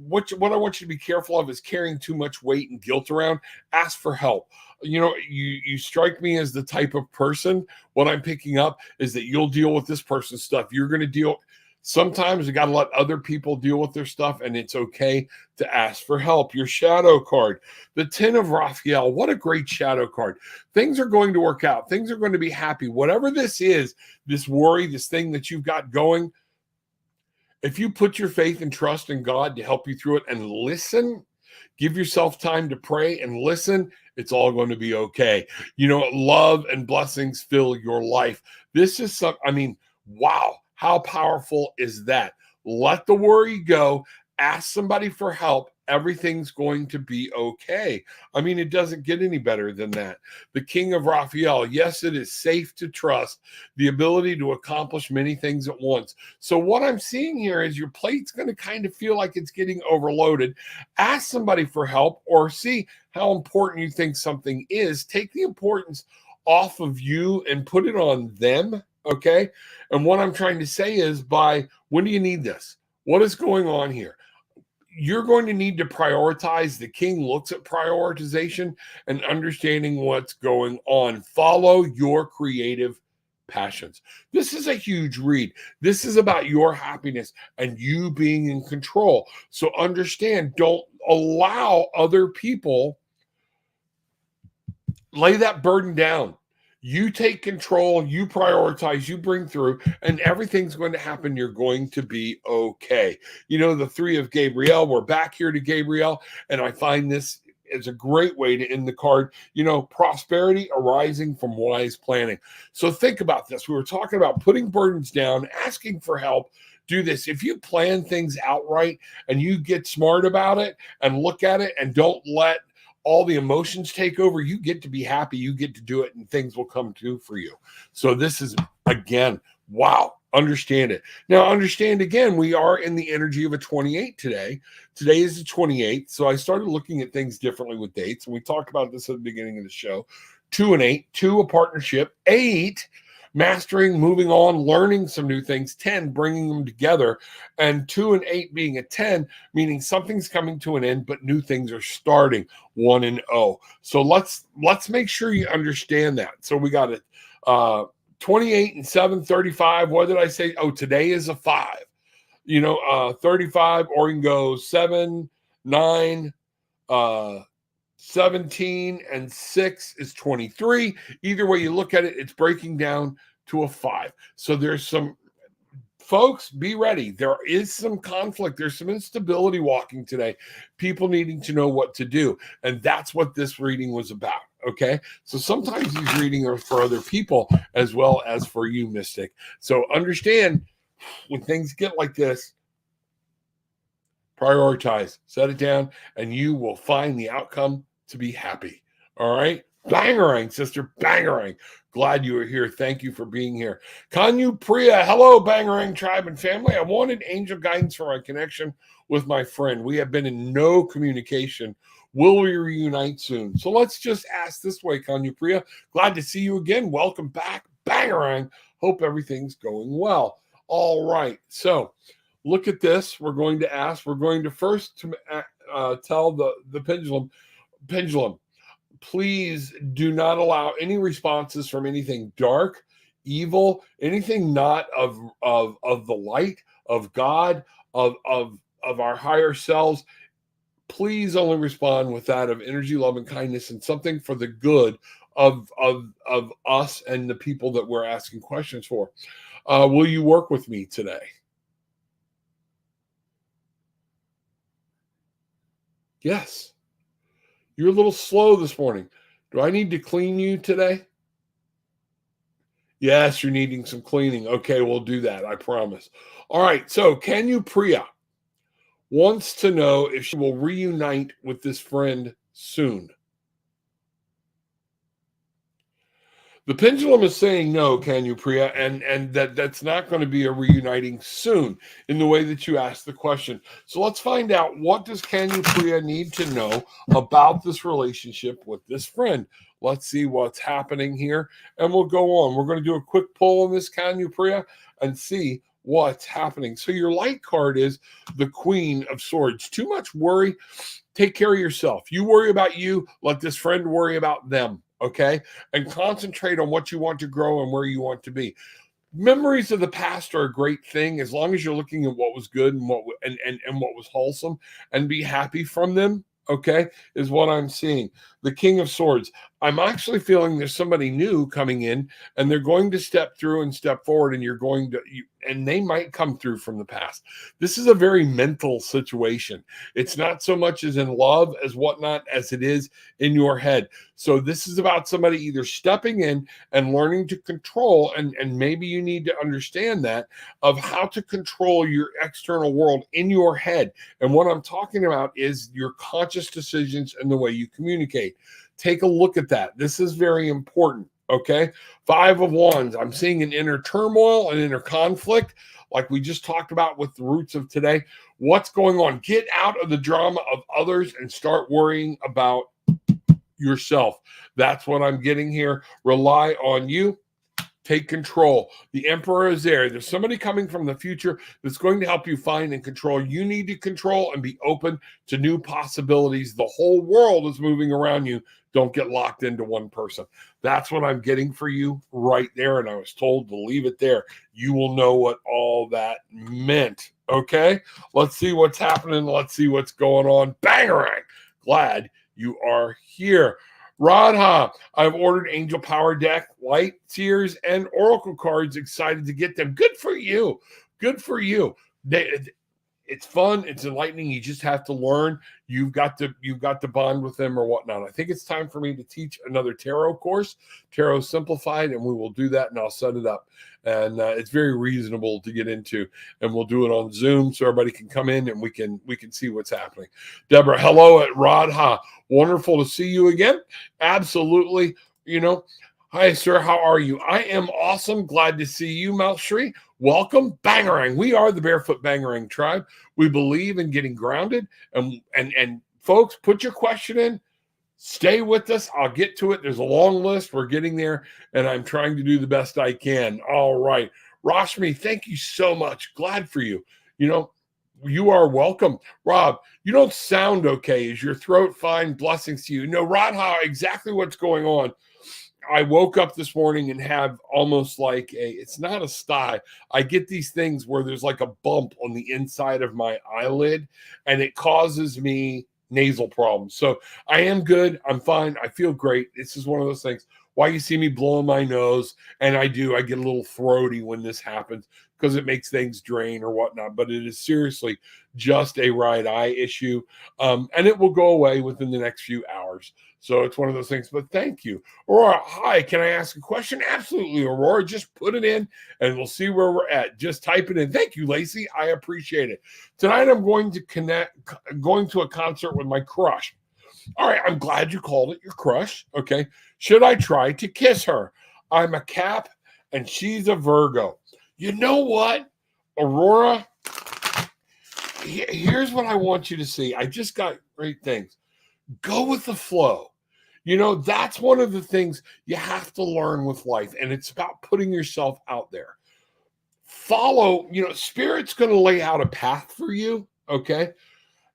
what I want you to be careful of is carrying too much weight and guilt around. Ask for help. You strike me as the type of person, what I'm picking up is that you'll deal with this person's stuff. You're going to deal. Sometimes you got to let other people deal with their stuff, and it's okay to ask for help. Your shadow card, the 10 of Raphael. What a great shadow card. Things are going to work out. Things are going to be happy. Whatever this is, this worry, this thing that you've got going, if you put your faith and trust in God to help you through it and listen, give yourself time to pray and listen, it's all going to be okay. Love and blessings fill your life. This is wow. How powerful is that? Let the worry go. Ask somebody for help. Everything's going to be okay. It doesn't get any better than that. The King of Raphael. Yes, it is safe to trust the ability to accomplish many things at once. So what I'm seeing here is your plate's going to kind of feel like it's getting overloaded. Ask somebody for help, or see how important you think something is. Take the importance off of you and put it on them. Okay. And what I'm trying to say is, when do you need this? What is going on here? You're going to need to prioritize. The King looks at prioritization and understanding what's going on. Follow your creative passions. This is a huge read. This is about your happiness and you being in control. So understand, don't allow other people lay that burden down. You take control, you prioritize, you bring through, and everything's going to happen. You're going to be okay. You know, the three of Gabriel, we're back here to Gabriel, and I find this is a great way to end the card. You know, prosperity arising from wise planning. So think about this. We were talking about putting burdens down, asking for help. Do this. If you plan things outright and you get smart about it and look at it and don't let all the emotions take over, you get to be happy, you get to do it, and things will come to for you. So this is, again, wow, understand it. Now, understand again, we are in the energy of a 28 today. Today is the 28th, so I started looking at things differently with dates, and we talked about this at the beginning of the show. 2 and 8, 2, a partnership, 8, mastering, moving on, learning some new things, 10, bringing them together, and 2 and 8 being a 10, meaning something's coming to an end, but new things are starting, 1 and 0. So let's make sure you understand that. So we got it, 28 and 7, 35. What did I say? Oh, today is a 5. You know, 35, or you can go 7, 9, 17, and 6 is 23. Either way you look at it, it's breaking down to a 5. So there's some, folks, be ready. There is some conflict. There's some instability walking today. People needing to know what to do. And that's what this reading was about. Okay. So sometimes these readings are for other people as well as for you, Mystic. So understand, when things get like this, prioritize, set it down, and you will find the outcome to be happy. All right. Bangarang, sister, bangarang. Glad you were here. Thank you for being here. Kanyu Priya, hello, Bangarang tribe and family. I wanted angel guidance for my connection with my friend. We have been in no communication. Will we reunite soon? So let's just ask this way, Kanyu Priya. Glad to see you again. Welcome back, Bangarang. Hope everything's going well. All right. So look at this. We're going to ask. We're going to first tell the pendulum, please do not allow any responses from anything dark, evil, anything not of the light, of God, of our higher selves. Please only respond with that of energy, love, and kindness, and something for the good of us and the people that we're asking questions for. Will you work with me today? Yes. You're a little slow this morning. Do I need to clean you today? Yes, you're needing some cleaning. Okay, we'll do that. I promise. All right. So Kanyu Priya wants to know if she will reunite with this friend soon. The pendulum is saying no, Kanyu Priya, and that's not going to be a reuniting soon in the way that you asked the question. So let's find out, what does Kanyu Priya need to know about this relationship with this friend. Let's see what's happening here, and we'll go on. We're going to do a quick pull on this, Kanyu Priya, and see what's happening. So your light card is the Queen of Swords. Too much worry. Take care of yourself. You worry about you. Let this friend worry about them. Okay. And concentrate on what you want to grow and where you want to be. Memories of the past are a great thing as long as you're looking at what was good and what was wholesome, and be happy from them. Okay, is what I'm seeing. The King of Swords. I'm actually feeling there's somebody new coming in, and they're going to step through and step forward, and and they might come through from the past. This is a very mental situation. It's not so much as in love as whatnot as it is in your head. So this is about somebody either stepping in and learning to control, and maybe you need to understand that, of how to control your external world in your head. And what I'm talking about is your conscious decisions and the way you communicate. Take a look at that. This is very important. Okay. 5 of Wands. I'm seeing an inner turmoil, an inner conflict, like we just talked about with the roots of today. What's going on? Get out of the drama of others and start worrying about yourself. That's what I'm getting here. Rely on you. Take control. The emperor is there. There's somebody coming from the future that's going to help you find and control. You need to control and be open to new possibilities. The whole world is moving around you. Don't get locked into one person. That's what I'm getting for you right there. And I was told to leave it there. You will know what all that meant. Okay, let's see what's happening. Let's see what's going on. Bangarang. Glad you are here. Radha, I've ordered Angel Power Deck, Light Seers, and Oracle cards. Excited to get them. Good for you. Good for you. It's fun. It's enlightening. You just have to learn. You've got to bond with them or whatnot. I think it's time for me to teach another tarot course, Tarot Simplified, and we will do that, and I'll set it up. And it's very reasonable to get into, and we'll do it on Zoom so everybody can come in and we can see what's happening. Deborah, hello at Radha. Wonderful to see you again. Absolutely. Hi, sir. How are you? I am awesome. Glad to see you, Malshri. Welcome. Bangarang. We are the Barefoot Bangarang tribe. We believe in getting grounded. And folks, put your question in. Stay with us. I'll get to it. There's a long list. We're getting there, and I'm trying to do the best I can. All right. Rashmi, thank you so much. Glad for you. You are welcome. Rob, you don't sound okay. Is your throat fine? Blessings to you. No, Radha, exactly what's going on. I woke up this morning and have almost like it's not a sty. I get these things where there's like a bump on the inside of my eyelid, and it causes me nasal problems. So I am good. I'm fine. I feel great. This is one of those things. Why you see me blowing my nose, and I get a little throaty when this happens because it makes things drain or whatnot. But it is seriously just a right eye issue, and it will go away within the next few hours. So it's one of those things. But thank you, Aurora. Hi, can I ask a question? Absolutely, Aurora. Just put it in, and we'll see where we're at. Just type it in. Thank you, Lacey. I appreciate it. Tonight I'm going to a concert with my crush. All right, I'm glad you called it your crush. Okay. Should I try to kiss her? I'm a Cap and she's a Virgo. You know what, Aurora? Here's what I want you to see. I just got great things. Go with the flow. That's one of the things you have to learn with life, and it's about putting yourself out there. Follow, Spirit's going to lay out a path for you, okay?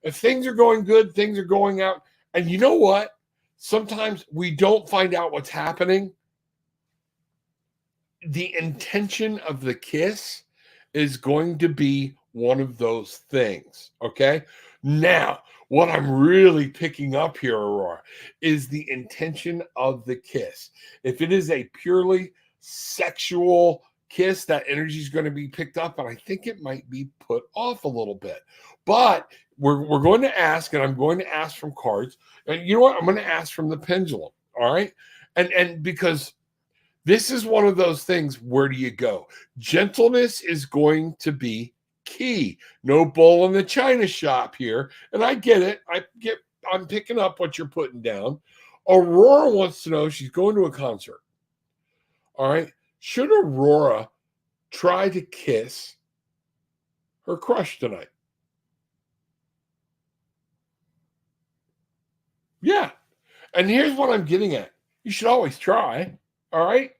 If things are going good, things are going out. And you know what? Sometimes we don't find out what's happening. The intention of the kiss is going to be one of those things, okay? Now, what I'm really picking up here, Aurora, is the intention of the kiss. If it is a purely sexual kiss, that energy is going to be picked up, and I think it might be put off a little bit. But we're going to ask, and I'm going to ask from cards, and you know what? I'm going to ask from the pendulum, all right? And because this is one of those things, where do you go? Gentleness is going to be key. No bull in the china shop here, and I get it. I'm picking up what you're putting down. Aurora wants to know, she's going to a concert, all right? Should Aurora try to kiss her crush tonight? Yeah. And here's what I'm getting at. You should always try, all right?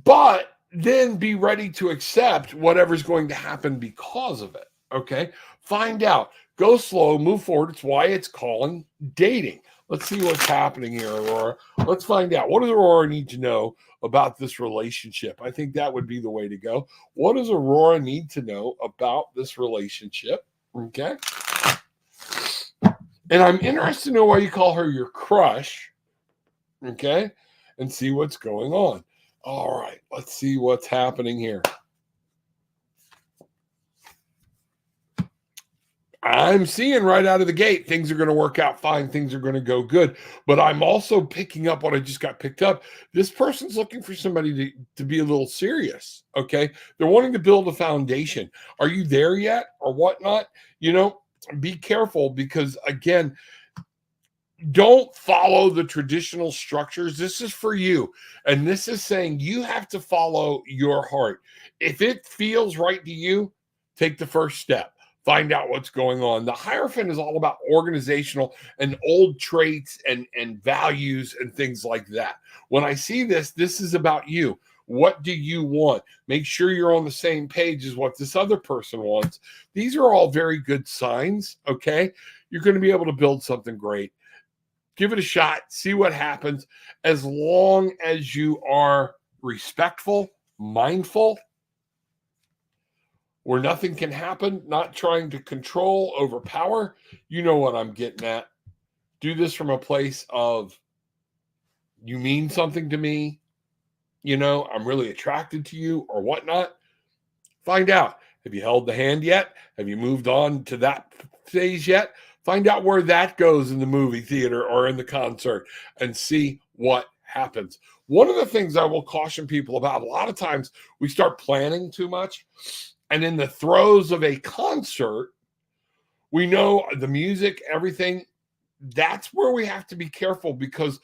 But then be ready to accept whatever's going to happen because of it, okay? Find out. Go slow, move forward. It's why it's calling dating. Let's see what's happening here, Aurora. Let's find out. What does Aurora need to know about this relationship? I think that would be the way to go. What does Aurora need to know about this relationship? Okay. And I'm interested to know why you call her your crush. Okay. And see what's going on. All right. Let's see what's happening here. I'm seeing right out of the gate, things are going to work out fine. Things are going to go good. But I'm also picking up what I just got picked up. This person's looking for somebody to be a little serious. Okay. They're wanting to build a foundation. Are you there yet or whatnot? Be careful because, again, don't follow the traditional structures. This is for you. And this is saying you have to follow your heart. If it feels right to you, take the first step. find out what's going on. The Hierophant is all about organizational and old traits and values and things like that. When I see this, this is about you. What do you want? Make sure you're on the same page as what this other person wants. These are all very good signs, okay? You're going to be able to build something great. Give it a shot. See what happens. As long as you are respectful, mindful, where nothing can happen, not trying to control, overpower. You know what I'm getting at. Do this from a place of, you mean something to me. You know, I'm really attracted to you or whatnot. Find out. Have you held the hand yet? Have you moved on to that phase yet? Find out where that goes in the movie theater or in the concert and see what happens. One of the things I will caution people about, a lot of times we start planning too much. And in the throes of a concert, we know the music, everything, that's where we have to be careful, because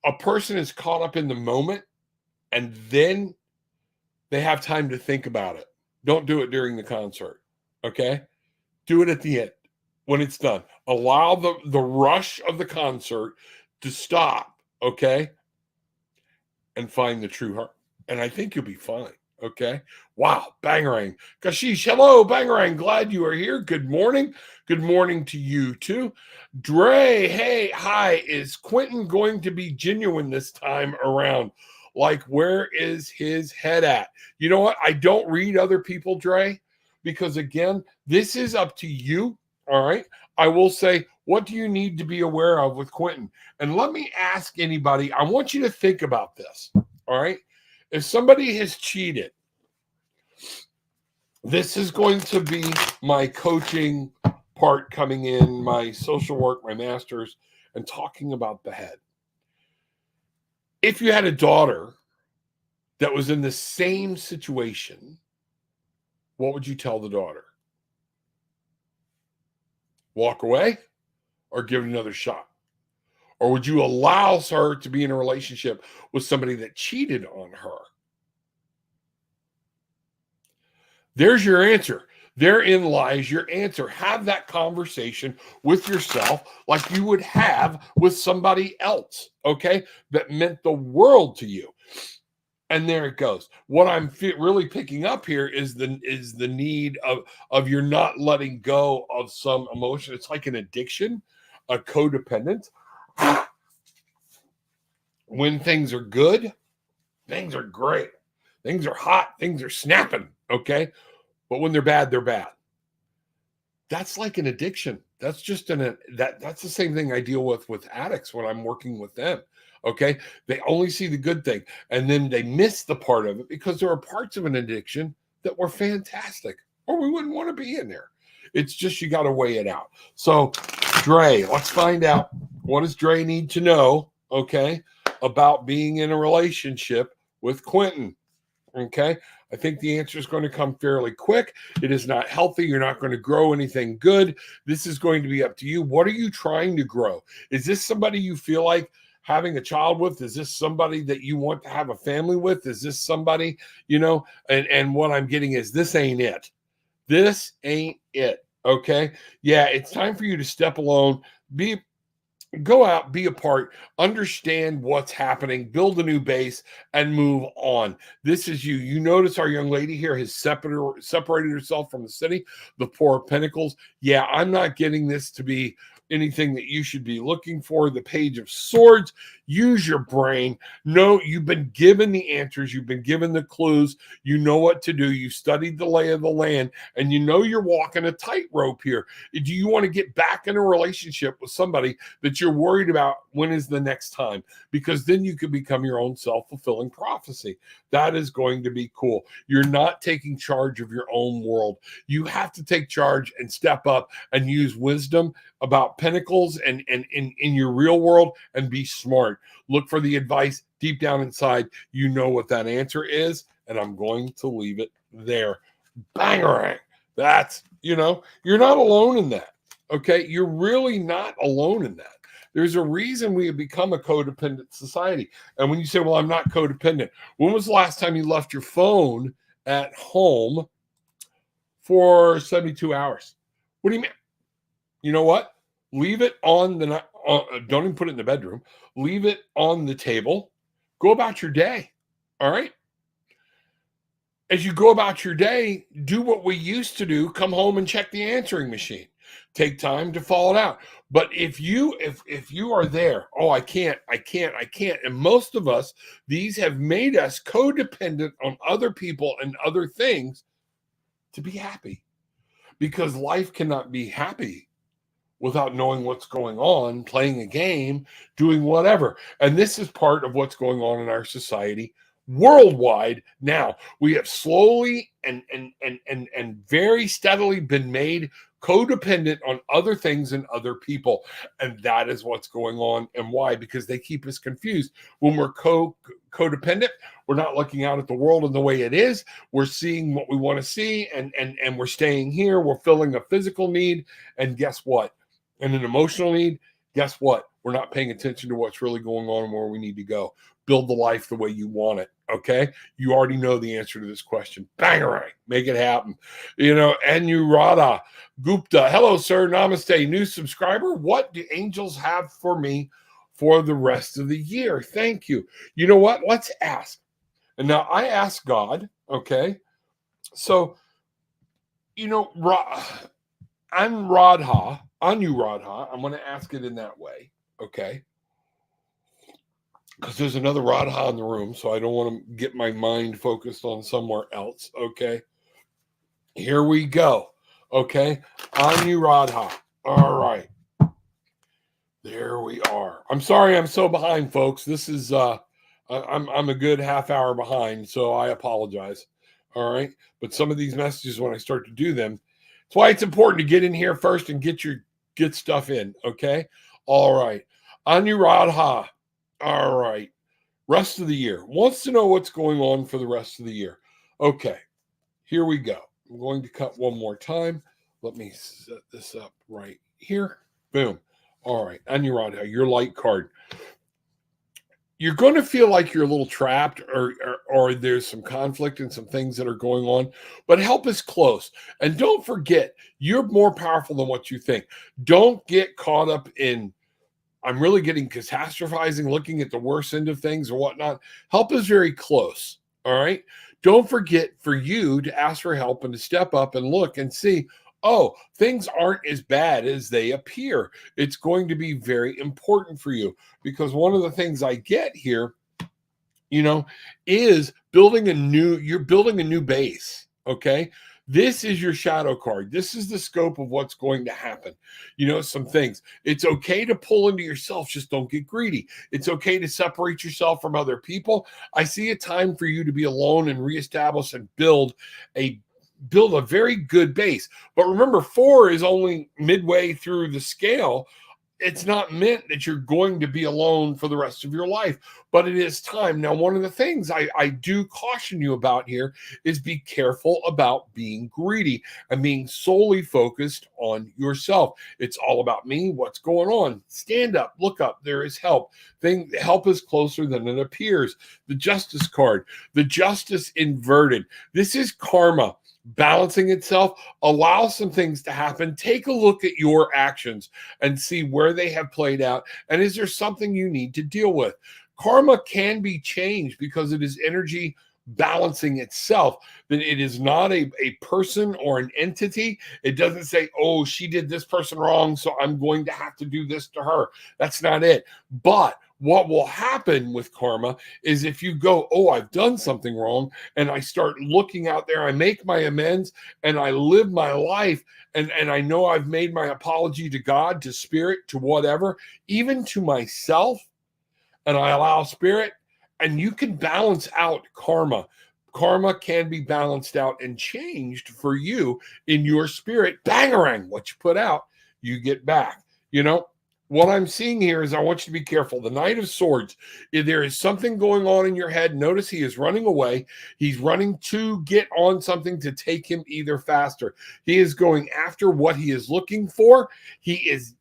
a person is caught up in the moment and then they have time to think about it. Don't do it during the concert, okay? Do it at the end when it's done. Allow the rush of the concert to stop, okay? And find the true heart. And I think you'll be fine, okay? Wow, Bangarang. Kashish, hello, Bangarang. Glad you are here. Good morning. Good morning to you, too. Dre, hey, hi. Is Quentin going to be genuine this time around? Like, where is his head at? You know what? I don't read other people, Dre, because, again, this is up to you, all right? I will say, what do you need to be aware of with Quentin? And let me ask anybody, I want you to think about this, all right? If somebody has cheated, this is going to be my coaching part coming in, my social work, my master's, and talking about the head. If you had a daughter that was in the same situation, what would you tell the daughter? Walk away or give it another shot? Or would you allow her to be in a relationship with somebody that cheated on her? There's your answer. Therein lies your answer. Have that conversation with yourself like you would have with somebody else, okay, that meant the world to you. And there it goes. What I'm really picking up here is the need of you're not letting go of some emotion. It's like an addiction, a codependent. When things are good, things are great. Things are hot. Things are snapping, okay? But when they're bad, they're bad. That's like an addiction. That's just that's the same thing I deal with addicts when I'm working with them. Okay. They only see the good thing and then they miss the part of it because there are parts of an addiction that were fantastic or we wouldn't want to be in there. It's just, you got to weigh it out. So Dre, let's find out, what does Dre need to know, okay, about being in a relationship with Quentin? Okay. I think the answer is going to come fairly quick. It is not healthy. You're not going to grow anything good. This is going to be up to you. What are you trying to grow? Is this somebody you feel like having a child with? Is this somebody that you want to have a family with? Is this somebody, you know, and what I'm getting is this ain't it. This ain't it. Okay. Yeah. It's time for you to step alone, go out, be a part, understand what's happening, build a new base, and move on. This is you. You notice our young lady here has separated herself from the city, the Four of Pentacles. Yeah, I'm not getting this to be anything that you should be looking for. The Page of Swords. Use your brain. No, you've been given the answers. You've been given the clues. You know what to do. You studied the lay of the land, and you know you're walking a tightrope here. Do you want to get back in a relationship with somebody that you're worried about when is the next time? Because then you could become your own self-fulfilling prophecy. That is going to be cool. You're not taking charge of your own world. You have to take charge and step up and use wisdom about pentacles and in your real world and be smart. Look for the advice deep down inside. You know what that answer is, and I'm going to leave it there. Bangarang. That's, you know, you're not alone in that. Okay, you're really not alone in that. There's a reason we have become a codependent society. And when you say, well, I'm not codependent, when was the last time you left your phone at home for 72 hours? What do you mean? You know what? Leave it on the, don't even put it in the bedroom. Leave it on the table. Go about your day. All right. As you go about your day, do what we used to do. Come home and check the answering machine. Take time to fall it out. But if you are there, oh, I can't, and most of us, these have made us codependent on other people and other things to be happy, because life cannot be happy without knowing what's going on, playing a game, doing whatever. And this is part of what's going on in our society worldwide now. We have slowly and very steadily been made codependent on other things and other people. And that is what's going on. And why? Because they keep us confused. When we're codependent, we're not looking out at the world in the way it is. We're seeing what we want to see, and we're staying here. We're filling a physical need. And guess what? And an emotional need, guess what? We're not paying attention to what's really going on and where we need to go. Build the life the way you want it, okay? You already know the answer to this question. Bangarang, make it happen. Anurada Gupta, hello, sir, namaste, new subscriber. What do angels have for me for the rest of the year? Thank you. You know what? Let's ask. And now I ask God, okay? So, Anuradha, I'm going to ask it in that way, okay? Because there's another Radha in the room, so I don't want to get my mind focused on somewhere else, okay? Here we go, okay? Anuradha. All right. There we are. I'm sorry I'm so behind, folks. This is, I'm a good half hour behind, so I apologize, all right? But some of these messages, when I start to do them, that's why it's important to get in here first and get stuff in, okay? All right. Anuradha. All right. Rest of the year. Wants to know what's going on for the rest of the year. Okay. Here we go. I'm going to cut one more time. Let me set this up right here. Boom. All right. Anuradha, your light card. You're going to feel like you're a little trapped, or there's some conflict and some things that are going on, but help is close. And don't forget, you're more powerful than what you think. Don't get caught up in, I'm really getting catastrophizing, looking at the worst end of things or whatnot. Help is very close. All right. Don't forget for you to ask for help and to step up and look and see, oh, things aren't as bad as they appear. It's going to be very important for you, because one of the things I get here, is you're building a new base. Okay. This is your shadow card. This is the scope of what's going to happen. Some things. It's okay to pull into yourself. Just don't get greedy. It's okay to separate yourself from other people. I see a time for you to be alone and reestablish and build a very good base. But remember, 4 is only midway through the scale. It's not meant that you're going to be alone for the rest of your life, but it is time. Now, one of the things I do caution you about here is be careful about being greedy and being solely focused on yourself. It's all about me. What's going on? Stand up, look up. There is help. Help is closer than it appears. The Justice card, the Justice inverted. This is karma balancing itself. Allow some things to happen. Take a look at your actions and see where they have played out, and is there something you need to deal with. Karma can be changed because it is energy balancing itself. That it is not a person or an entity. It doesn't say, oh, she did this person wrong, so I'm going to have to do this to her. That's not it. But what will happen with karma is if you go, oh, I've done something wrong, and I start looking out there, I make my amends, and I live my life, and I know I've made my apology to God, to spirit, to whatever, even to myself, and I allow spirit, and you can balance out karma. Karma can be balanced out and changed for you in your spirit. Bangarang, what you put out, you get back. What I'm seeing here is I want you to be careful. The Knight of Swords, if there is something going on in your head, notice he is running away. He's running to get on something to take him either faster. He is going after what he is looking for. He is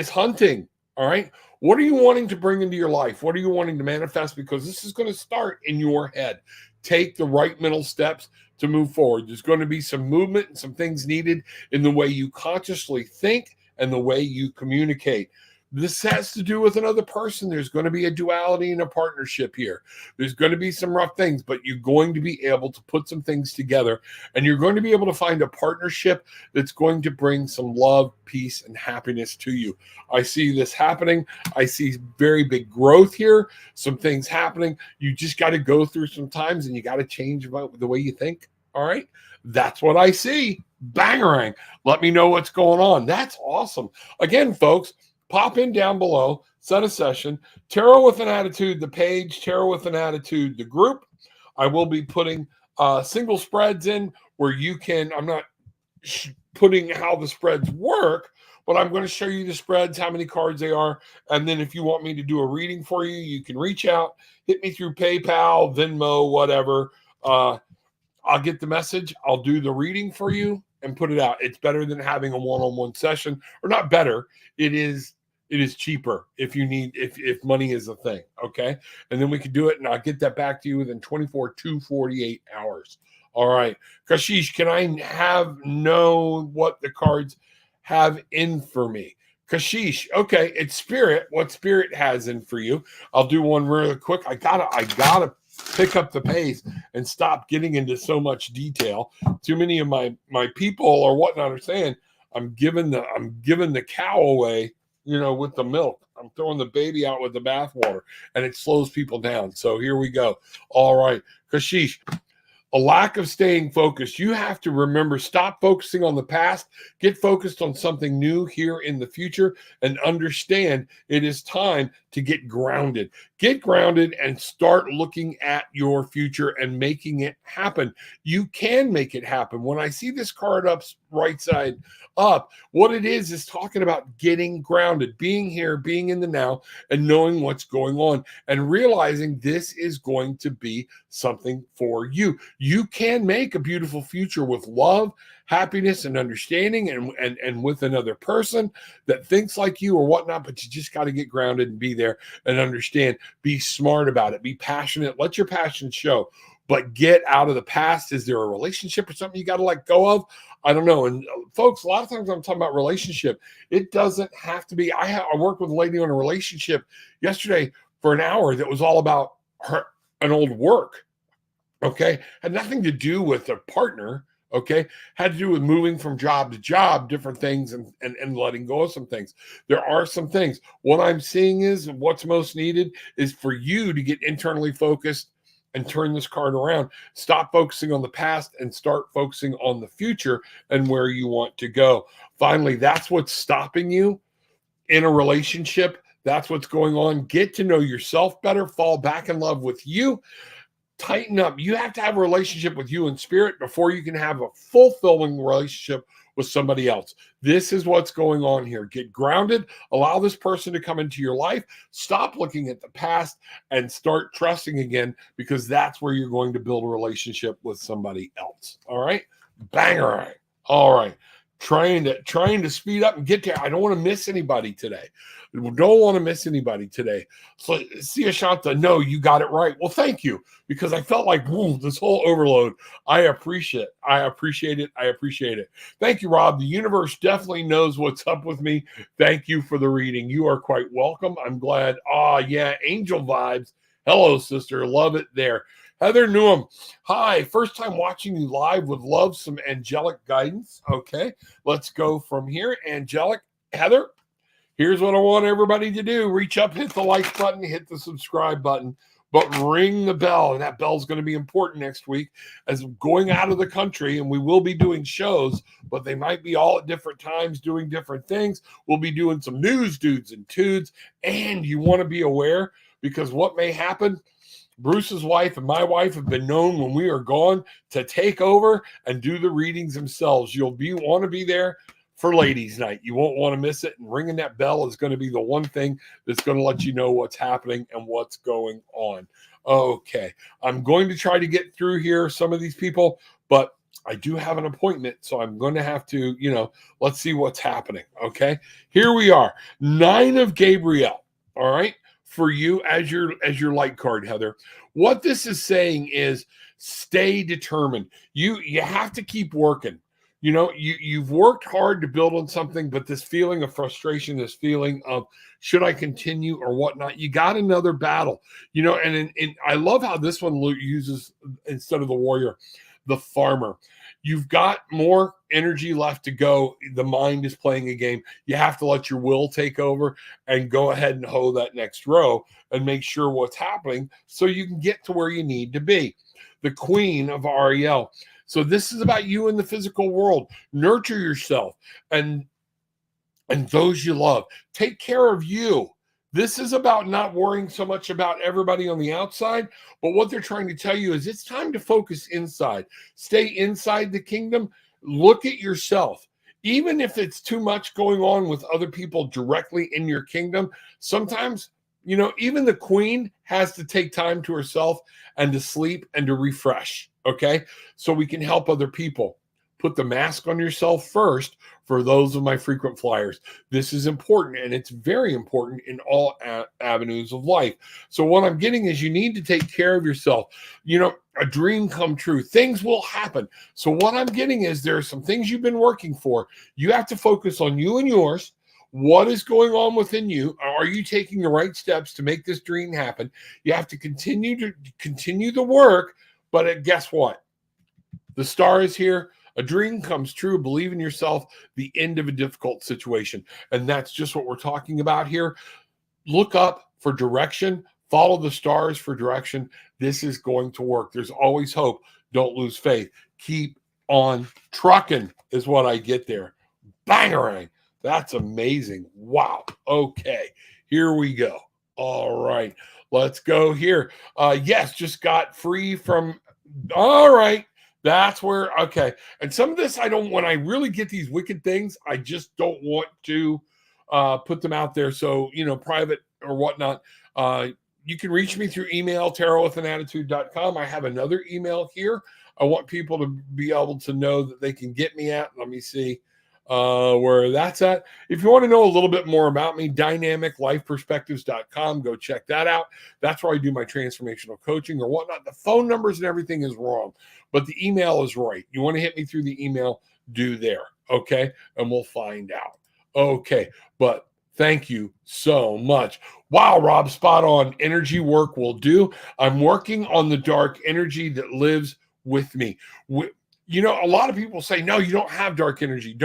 hunting. All right. What are you wanting to bring into your life? What are you wanting to manifest? Because this is going to start in your head. Take the right mental steps to move forward. There's going to be some movement and some things needed in the way you consciously think and the way you communicate. This has to do with another person. There's going to be a duality in a partnership here. There's going to be some rough things, but you're going to be able to put some things together, and you're going to be able to find a partnership that's going to bring some love, peace, and happiness to you. I see this happening. I see very big growth here, some things happening. You just got to go through some times, and you got to change about the way you think. All right? That's what I see. Bangarang. Let me know what's going on. That's awesome. Again, folks, pop in down below, set a session. Tarot with an Attitude, the page. Tarot with an Attitude, the group. I will be putting single spreads in where you can, I'm not putting how the spreads work, but I'm going to show you the spreads, how many cards they are. And then if you want me to do a reading for you, you can reach out, hit me through PayPal, Venmo, whatever. I'll get the message. I'll do the reading for you and put it out. It's better than having a one-on-one session, or not better. It is cheaper if you need, if money is a thing. Okay. And then we can do it, and I'll get that back to you within 24 to 48 hours. All right. Kashish, can I know what the cards have in for me? Kashish. Okay. It's Spirit. What Spirit has in for you. I'll do one really quick. I gotta pick up the pace and stop getting into so much detail. Too many of my people or whatnot are saying I'm giving the cow away, with the milk. I'm throwing the baby out with the bathwater, and it slows people down. So here we go. All right, Kashish. A lack of staying focused. You have to remember, stop focusing on the past, get focused on something new here in the future, and understand it is time to get grounded. Get grounded and start looking at your future and making it happen. You can make it happen. When I see this card up, right side up, what it is talking about getting grounded, being here, being in the now, and knowing what's going on, and realizing this is going to be something for you. You can make a beautiful future with love, happiness, and understanding, and with another person that thinks like you or whatnot, but you just got to get grounded and be there and understand. Be smart about it. Be passionate. Let your passion show. But get out of the past. Is there a relationship or something you got to let go of? I don't know. And folks, a lot of times I'm talking about relationship. It doesn't have to be. I worked with a lady on a relationship yesterday for an hour that was all about an old work. Okay. Had nothing to do with a partner. Okay. Had to do with moving from job to job, different things, and letting go of some things. There are some things. What I'm seeing is what's most needed is for you to get internally focused and turn this card around. Stop focusing on the past and start focusing on the future and where you want to go. Finally, that's what's stopping you in a relationship. That's what's going on. Get to know yourself better. Fall back in love with you. Tighten up. You have to have a relationship with you in spirit before you can have a fulfilling relationship with somebody else. This is what's going on here. Get grounded. Allow this person to come into your life. Stop looking at the past and start trusting again, because that's where you're going to build a relationship with somebody else. All right? Banger. All right. Trying to speed up and get there. I don't want to miss anybody today. Don't want to miss anybody today. So, see Ashanta, no, you got it right. Well, thank you, because I felt like, whoa, this whole overload. I appreciate it. Thank you, Rob. The universe definitely knows what's up with me. Thank you for the reading. You are quite welcome. I'm glad. Yeah, angel vibes. Hello, sister. Love it there. Heather Newham, hi. First time watching you live. Would love some angelic guidance. Okay, let's go from here. Angelic, Heather, here's what I want everybody to do. Reach up, hit the like button, hit the subscribe button, but ring the bell. And that bell's going to be important next week as I'm going out of the country, and we will be doing shows, but they might be all at different times doing different things. We'll be doing some news, dudes and tudes, and you want to be aware, because what may happen, Bruce's wife and my wife have been known when we are gone to take over and do the readings themselves. You'll want to be there for ladies' night. You won't want to miss it. And ringing that bell is going to be the one thing that's going to let you know what's happening and what's going on. Okay. I'm going to try to get through here some of these people, but I do have an appointment, so I'm going to have to, let's see what's happening. Okay. Here we are. 9 of Gabriel. All right. For you as your light card, Heather. What this is saying is Stay determined. You have to keep working. You've worked hard to build on something, but this feeling of frustration, this feeling of should I continue or whatnot, you got another battle. And I love how this one uses, instead of the warrior, the farmer. You've got more energy left to go. The mind is playing a game. You have to let your will take over and go ahead and hoe that next row and make sure what's happening so you can get to where you need to be. The queen of REL. So this is about you in the physical world. Nurture yourself and those you love. Take care of you. This is about not worrying so much about everybody on the outside, but what they're trying to tell you is it's time to focus inside. Stay inside the kingdom. Look at yourself. Even if it's too much going on with other people directly in your kingdom, sometimes, even the queen has to take time to herself and to sleep and to refresh. Okay. So we can help other people. Put the mask on yourself first for those of my frequent flyers. This is important, and it's very important in all avenues of life. So what I'm getting is you need to take care of yourself. A dream come true. Things will happen. So what I'm getting is there are some things you've been working for. You have to focus on you and yours. What is going on within you? Are you taking the right steps to make this dream happen? You have to continue the work, but guess what? The star is here. A dream comes true. Believe in yourself. The end of a difficult situation. And that's just what we're talking about here. Look up for direction. Follow the stars for direction. This is going to work. There's always hope. Don't lose faith. Keep on trucking is what I get there. Bangarang. That's amazing. Wow. Okay. Here we go. All right. Let's go here. Yes, just got free from. All right. That's where, okay. And some of this, when I really get these wicked things, I just don't want to put them out there. So, private or whatnot. You can reach me through email, tarotwithanattitude.com. I have another email here. I want people to be able to know that they can get me at. Let me see where that's at. If you want to know a little bit more about me, dynamiclifeperspectives.com. Go check that out. That's where I do my transformational coaching or whatnot. The phone numbers and everything is wrong, but the email is right. You want to hit me through the email, do there. Okay. And we'll find out. Okay. But thank you so much. Wow, Rob, spot on. Energy work will do. I'm working on the dark energy that lives with me. A lot of people say, no, you don't have dark energy.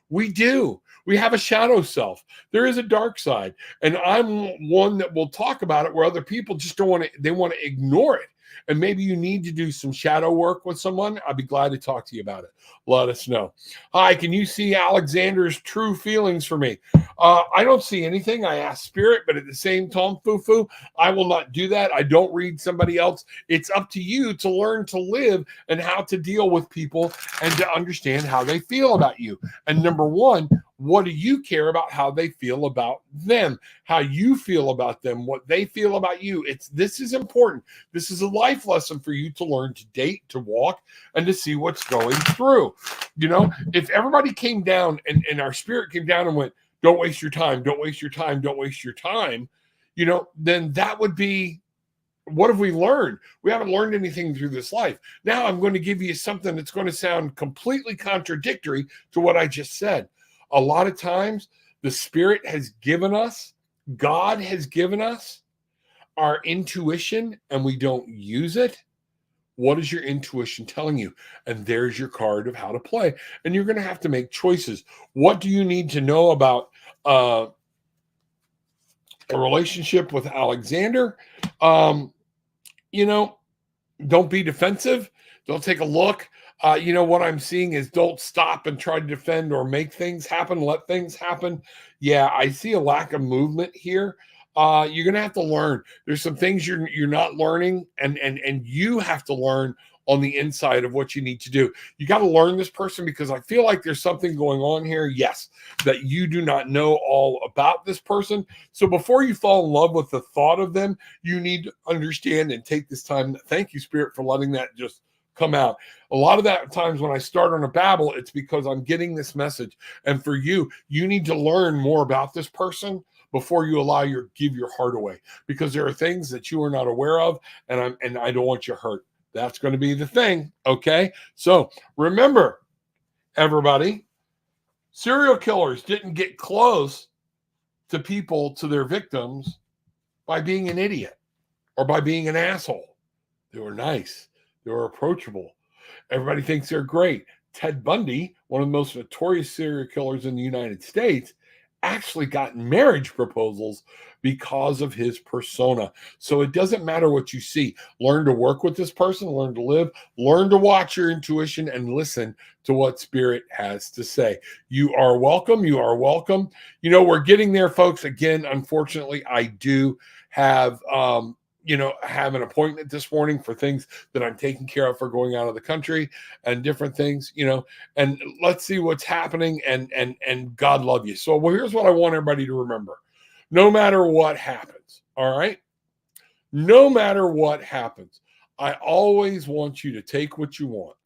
We do. We have a shadow self. There is a dark side. And I'm one that will talk about it where other people just they want to ignore it. And maybe you need to do some shadow work with someone. I'd be glad to talk to you about it. Let us know. Hi, can you see Alexander's true feelings for me? I don't see anything. I ask spirit, but at the same time, foo-foo, I will not do that. I don't read somebody else. It's up to you to learn to live and how to deal with people and to understand how they feel about you. And number one, what do you care about how they feel about them? How you feel about them, what they feel about you. This is important. This is a life lesson for you to learn to date, to walk, and to see what's going through. If everybody came down and our spirit came down and went, don't waste your time, don't waste your time, don't waste your time, then that would be, what have we learned? We haven't learned anything through this life. Now I'm going to give you something that's going to sound completely contradictory to what I just said. A lot of times the spirit has given us, God has given us our intuition and we don't use it. What is your intuition telling you? And there's your card of how to play. And you're going to have to make choices. What do you need to know about a relationship with Alexander? Don't be defensive. Don't take a look. What I'm seeing is don't stop and try to defend or make things happen. Let things happen. Yeah, I see a lack of movement here. You're going to have to learn. There's some things you're not learning, and you have to learn on the inside of what you need to do. You got to learn this person because I feel like there's something going on here. Yes, that you do not know all about this person. So before you fall in love with the thought of them, you need to understand and take this time. Thank you, Spirit, for letting that just come out. A lot of that times when I start on a babble, it's because I'm getting this message. And for you need to learn more about this person before you give your heart away, because there are things that you are not aware of, and I don't want you hurt. That's going to be the thing. Okay. So remember, everybody, serial killers didn't get close to people, to their victims, by being an idiot or by being an asshole. They were nice. They were approachable. Everybody thinks they're great. Ted Bundy, one of the most notorious serial killers in the United States, actually got marriage proposals because of his persona. So it doesn't matter what you see. Learn to work with this person, learn to live, learn to watch your intuition and listen to what spirit has to say. You are welcome. You are welcome. You know, we're getting there, folks. Again, unfortunately, I do have have an appointment this morning for things that I'm taking care of for going out of the country and different things, and let's see what's happening, and God love you. So, well, here's what I want everybody to remember. No matter what happens, all right? No matter what happens, I always want you to take what you want,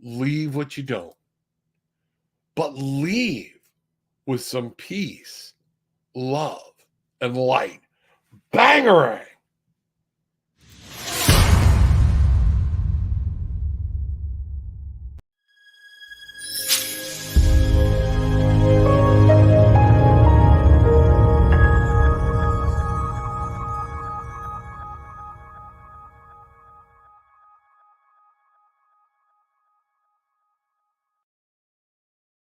leave what you don't, but leave with some peace, love, and light. Bangarang!